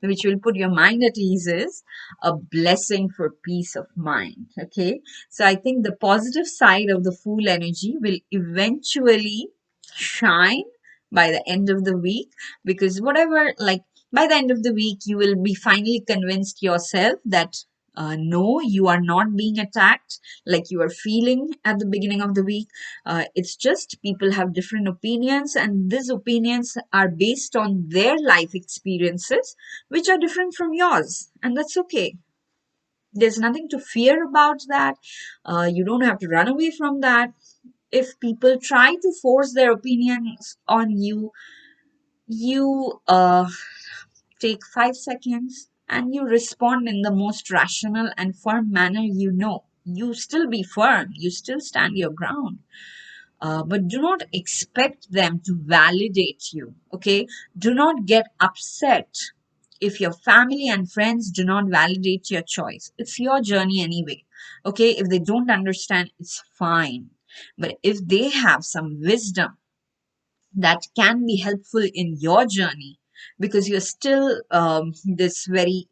which will put your mind at ease, is a blessing for peace of mind. Okay. So I think the positive side of the Fool energy will eventually shine by the end of the week, because whatever, like by the end of the week, you will be finally convinced yourself that No, you are not being attacked like you are feeling at the beginning of the week. It's just people have different opinions, and these opinions are based on their life experiences, which are different from yours, and that's okay. There's nothing to fear about that. You don't have to run away from that. If people try to force their opinions on you, you take 5 seconds and you respond in the most rational and firm manner you know. You still be firm, you still stand your ground. But do not expect them to validate you, okay? Do not get upset if your family and friends do not validate your choice. It's your journey anyway, okay? If they don't understand, it's fine. But if they have some wisdom that can be helpful in your journey, because you're still this very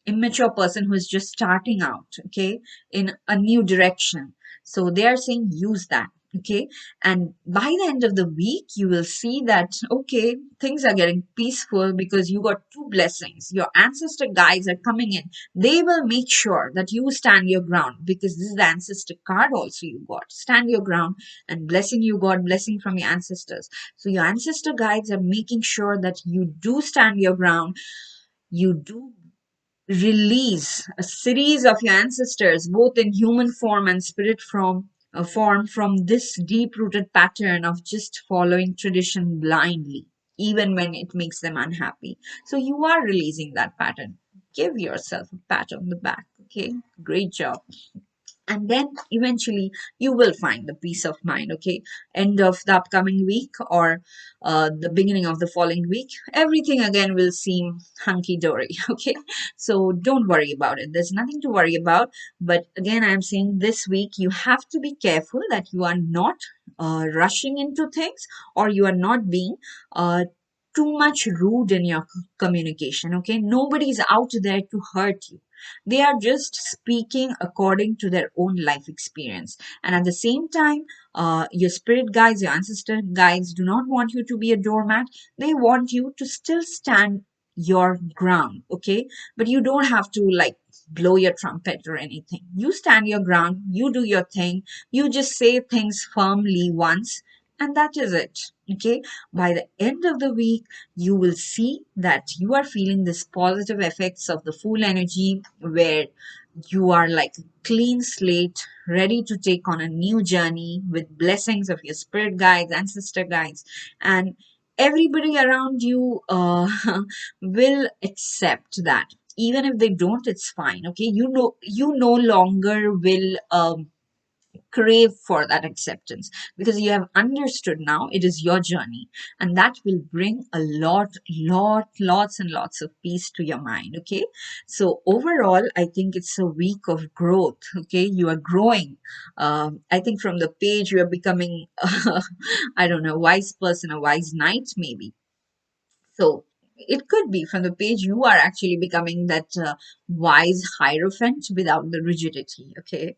immature person who is just starting out, okay, in a new direction. So they are saying use that, okay, and by the end of the week you will see that okay, things are getting peaceful because you got two blessings. Your ancestor guides are coming in. They will make sure that you stand your ground, because this is the ancestor card also you got. Stand your ground, and blessing you got blessing from your ancestors. So your ancestor guides are making sure that you do stand your ground. You do release a series of your ancestors, both in human form and spirit form, from this deep rooted pattern of just following tradition blindly, even when it makes them unhappy. So you are releasing that pattern. Give yourself a pat on the back. Okay, great job. And then eventually you will find the peace of mind. Okay, end of the upcoming week, or the beginning of the following week, everything again will seem hunky-dory. Okay, so don't worry about it. There's nothing to worry about. But again, I'm saying this week you have to be careful that you are not rushing into things, or you are not being too much rude in your communication. Okay, nobody's out there to hurt you. They are just speaking according to their own life experience. And at the same time, your spirit guides, your ancestor guides do not want you to be a doormat. They want you to still stand your ground, okay? But you don't have to like blow your trumpet or anything. You stand your ground, you do your thing, you just say things firmly once, and that is it, okay? By the end of the week, you will see that you are feeling this positive effects of the full energy, where you are like a clean slate, ready to take on a new journey with blessings of your spirit guides, ancestor guides, and everybody around you will accept that. Even if they don't, it's fine. Okay, you no longer will crave for that acceptance, because you have understood now it is your journey, and that will bring a lots and lots of peace to your mind. Okay, so overall I think it's a week of growth. Okay, you are growing. I think from the page you are becoming I don't know, wise person, a wise knight maybe. So it could be from the page you are actually becoming that wise hierophant without the rigidity. Okay,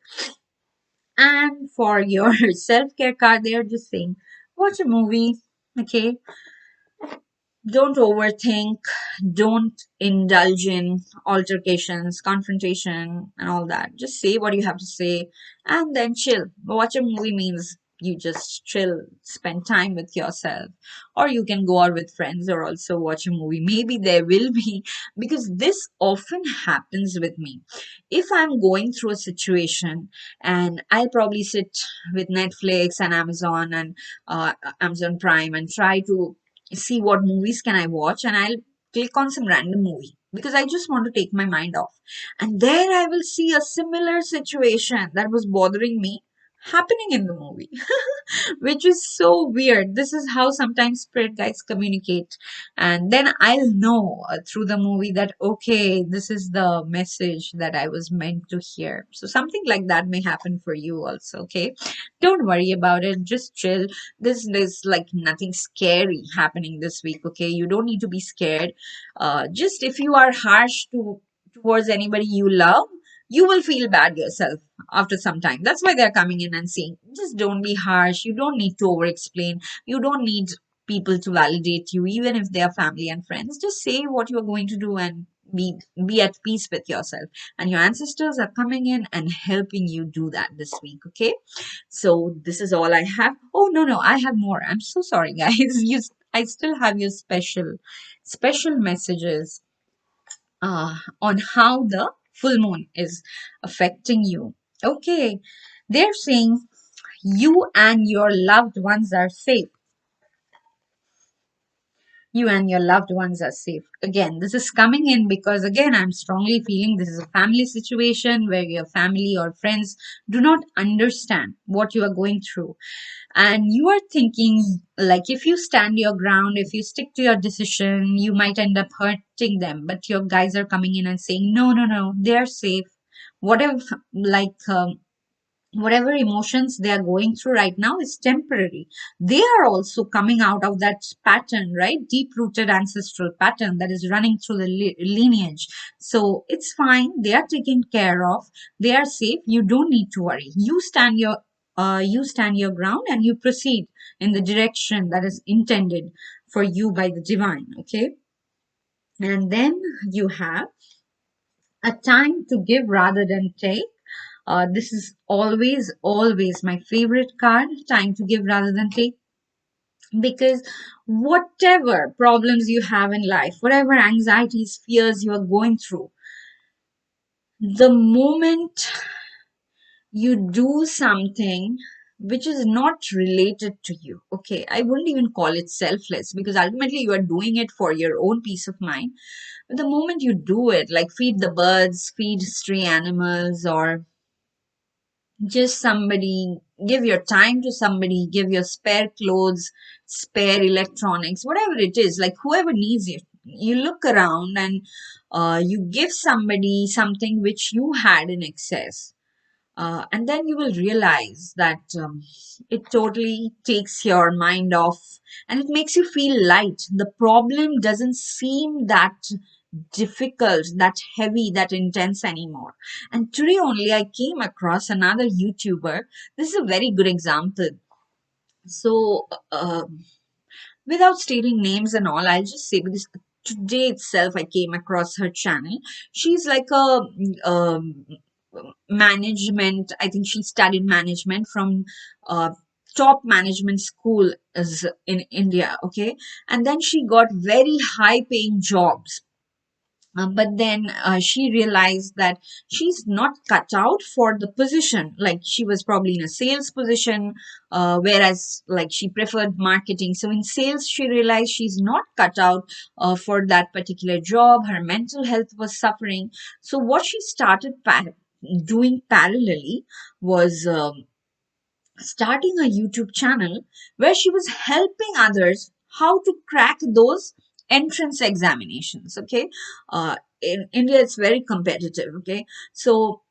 and for your self care card, they're just saying, watch a movie, okay? Don't overthink, don't indulge in altercations, confrontation, and all that. Just say what you have to say and then chill. Watch a movie means you just chill, spend time with yourself, or you can go out with friends or also watch a movie. Maybe there will be, because this often happens with me. If I'm going through a situation, and I'll probably sit with Netflix and Amazon and Amazon Prime and try to see what movies can I watch, and I'll click on some random movie because I just want to take my mind off. And there I will see a similar situation that was bothering me happening in the movie, which is so weird. This is how sometimes spirit guides communicate. And then I'll know through the movie that, okay, this is the message that I was meant to hear. So something like that may happen for you also, okay? Don't worry about it. Just chill. There's like nothing scary happening this week, okay? You don't need to be scared. Just if you are harsh towards anybody you love, you will feel bad yourself after some time. That's why they're coming in and saying, just don't be harsh. You don't need to over explain. You don't need people to validate you, even if they are family and friends. Just say what you're going to do and be be at peace with yourself, and your ancestors are coming in and helping you do that this week. Okay, so this is all I have. Oh, no, I have more. I'm so sorry, guys. I still have your special messages on how the full moon is affecting you. Okay, they're saying you and your loved ones are safe. You and your loved ones are safe. Again, this is coming in because, again, I'm strongly feeling this is a family situation where your family or friends do not understand what you are going through. And you are thinking, like, if you stand your ground, if you stick to your decision, you might end up hurting them. But your guys are coming in and saying, no, they're safe. Whatever, like, whatever emotions they are going through right now is temporary. They are also coming out of that pattern, right? Deep rooted ancestral pattern that is running through the lineage. So it's fine. They are taken care of. They are safe. You don't need to worry. You stand your ground and you proceed in the direction that is intended for you by the divine. Okay. And then you have a time to give rather than take. This is always my favorite card, time to give rather than take. Because whatever problems you have in life, whatever anxieties, fears you are going through, the moment you do something which is not related to you, okay, I wouldn't even call it selfless because ultimately you are doing it for your own peace of mind. But the moment you do it, like feed the birds, feed stray animals, or just somebody, give your time to somebody, give your spare clothes, spare electronics, whatever it is, like whoever needs it, you look around and you give somebody something which you had in excess, and then you will realize that it totally takes your mind off and it makes you feel light. The problem doesn't seem that difficult, that heavy, that intense anymore. And today only I came across another YouTuber. This is a very good example. So, without stating names and all, I'll just say because today itself I came across her channel. She's like a um, management. I think she studied management from top management school is in India. Okay, and then she got very high paying jobs, but then she realized that she's not cut out for the position. Like she was probably in a sales position, whereas like she preferred marketing. So in sales, she realized she's not cut out for that particular job. Her mental health was suffering. So what she started doing parallelly was starting a YouTube channel where she was helping others how to crack those entrance examinations. Okay. In India, it's very competitive. Okay. So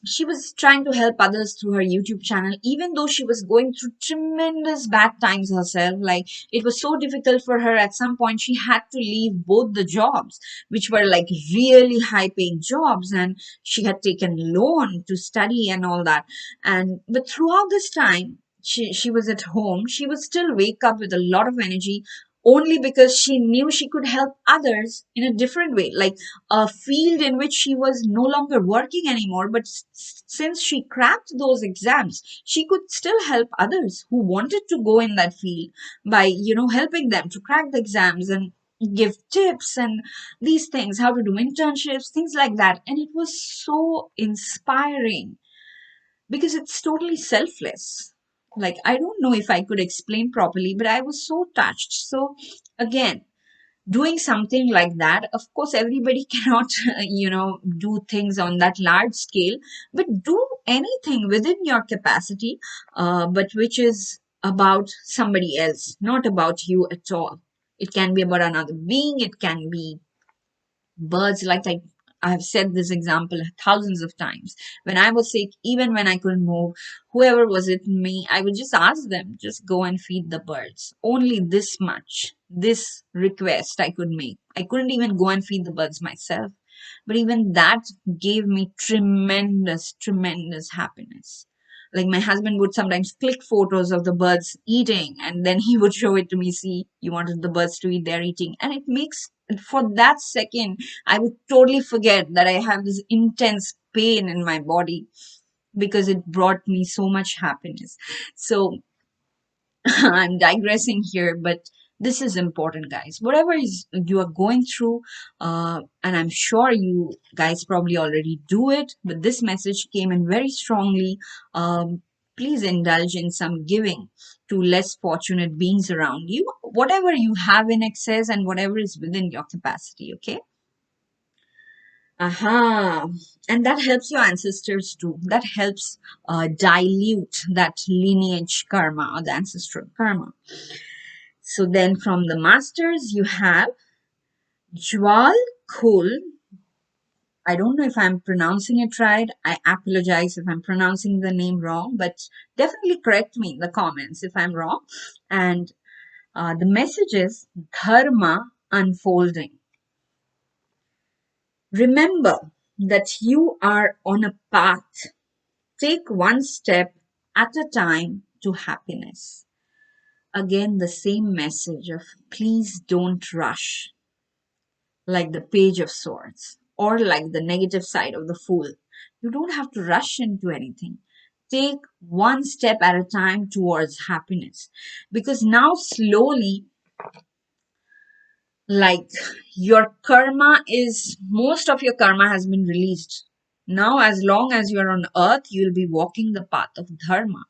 she was trying to help others through her YouTube channel, even though she was going through tremendous bad times herself. Like it was so difficult for her at some point, she had to leave both the jobs, which were like really high paying jobs, and she had taken loan to study and all that. And but throughout this time, she was at home, she would still wake up with a lot of energy only because she knew she could help others in a different way. Like a field in which she was no longer working anymore, but since she cracked those exams, she could still help others who wanted to go in that field by, helping them to crack the exams and give tips and these things, how to do internships, things like that. And it was so inspiring because it's totally selfless. Like, I don't know if I could explain properly, but I was so touched. So, again, doing something like that, of course everybody cannot do things on that large scale, but do anything within your capacity, but which is about somebody else, not about you at all. It can be about another being, it can be birds. Like I have said this example thousands of times. When I was sick, even when I couldn't move, whoever was with me, I would just ask them, just go and feed the birds. Only this much, this request I could make. I couldn't even go and feed the birds myself. But even that gave me tremendous happiness. Like my husband would sometimes click photos of the birds eating and then he would show it to me. See, you wanted the birds to eat, they're eating. And it makes And for that second, I would totally forget that I have this intense pain in my body because it brought me so much happiness. So I'm digressing here, but this is important, guys. Whatever is you are going through, and I'm sure you guys probably already do it, but this message came in very strongly. Please indulge in some giving to less fortunate beings around you, whatever you have in excess and whatever is within your capacity. Okay. Aha. And that helps your ancestors too. That helps dilute that lineage karma or the ancestral karma. So then from the masters, you have Jwal Khul. I don't know if I'm pronouncing it right. I apologize if I'm pronouncing the name wrong, but definitely correct me in the comments if I'm wrong. And the message is Dharma unfolding. Remember that you are on a path. Take one step at a time to happiness. Again, the same message of please don't rush, like the Page of Swords, or like the negative side of the Fool. You don't have to rush into anything. Take one step at a time towards happiness. Because now, slowly, like your karma is, most of your karma has been released. Now, as long as you're on earth, you'll be walking the path of dharma,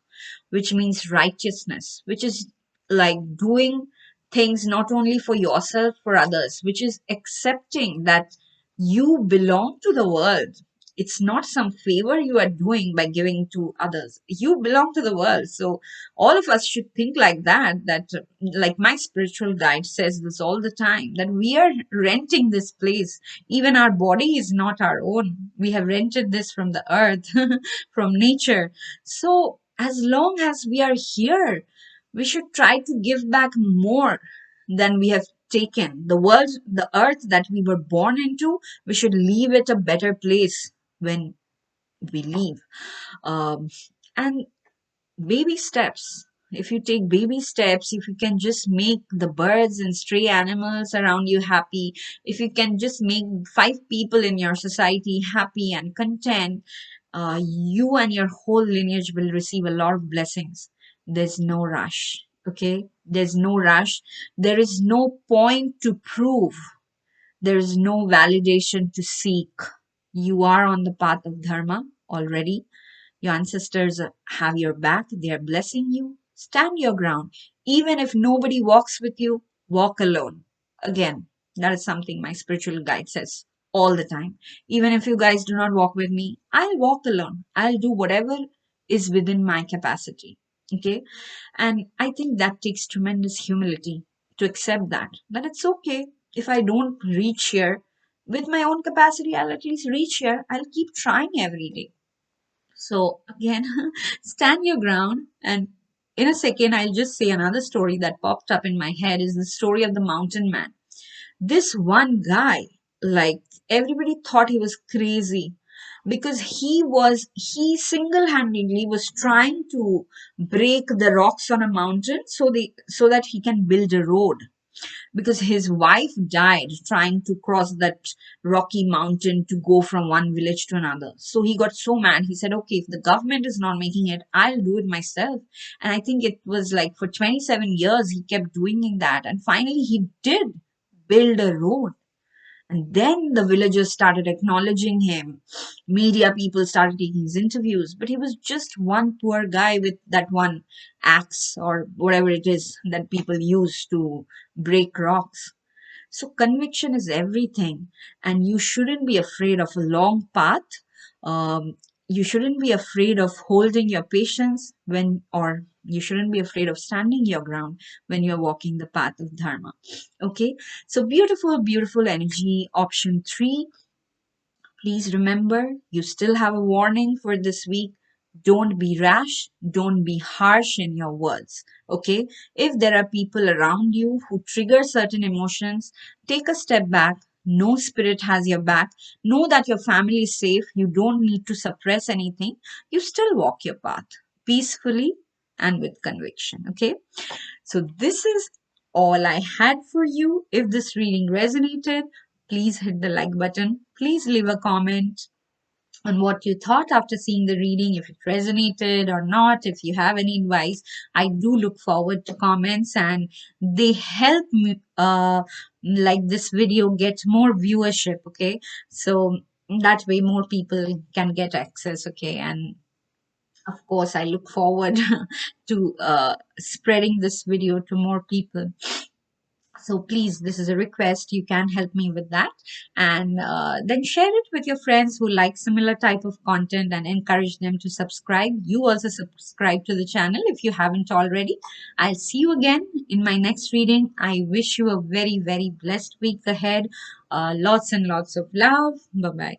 which means righteousness, which is like doing things not only for yourself, for others, which is accepting that you belong to the world. It's not some favor you are doing by giving to others. You belong to the world. So all of us should think like that, like my spiritual guide says this all the time, that we are renting this place. Even our body is not our own. We have rented this from the earth, from nature. So as long as we are here, we should try to give back more than we have taken. The world, the earth that we were born into, we should leave it a better place when we leave. And baby steps. If you take baby steps, if you can just make the birds and stray animals around you happy, if you can just make 5 people in your society happy and content, you and your whole lineage will receive a lot of blessings. There's no rush. Okay? There's no rush. There is no point to prove. There is no validation to seek. You are on the path of dharma already. Your ancestors have your back. They are blessing you. Stand your ground. Even if nobody walks with you, walk alone. Again, that is something my spiritual guide says all the time. Even if you guys do not walk with me, I'll walk alone. I'll do whatever is within my capacity. Okay. And I think that takes tremendous humility to accept that it's okay. If I don't reach here with my own capacity, I'll at least reach here. I'll keep trying every day. So again, stand your ground. And in a second, I'll just say another story that popped up in my head is the story of the mountain man. This one guy, like everybody thought he was crazy because he single-handedly was trying to break the rocks on a mountain so that he can build a road, because his wife died trying to cross that rocky mountain to go from one village to another. So he got so mad. He said, okay, if the government is not making it, I'll do it myself. And I think it was like for 27 years, he kept doing that. And finally, he did build a road. And then the villagers started acknowledging him. Media people started taking his interviews. But he was just one poor guy with that one axe or whatever it is that people use to break rocks. So conviction is everything, and you shouldn't be afraid of a long path. You shouldn't be afraid of holding your patience or you shouldn't be afraid of standing your ground when you're walking the path of dharma. Okay, so beautiful, beautiful energy. Option 3. Please remember, you still have a warning for this week. Don't be rash. Don't be harsh in your words. Okay? If there are people around you who trigger certain emotions, take a step back. No spirit has your back. Know that your family is safe. You don't need to suppress anything. You still walk your path peacefully and with conviction. Okay? So this is all I had for you. If this reading resonated, please hit the like button. Please leave a comment on what you thought after seeing the reading, if it resonated or not, if you have any advice. I do look forward to comments, and they help me like this video get more viewership. Okay, so that way more people can get access. Okay, and of course I look forward to spreading this video to more people. So please, this is a request, you can help me with that, and then share it with your friends who like similar type of content, and encourage them to subscribe. You also subscribe to the channel if you haven't already. I'll see you again in my next reading. I wish you a very, very blessed week ahead. Lots and lots of love. Bye bye.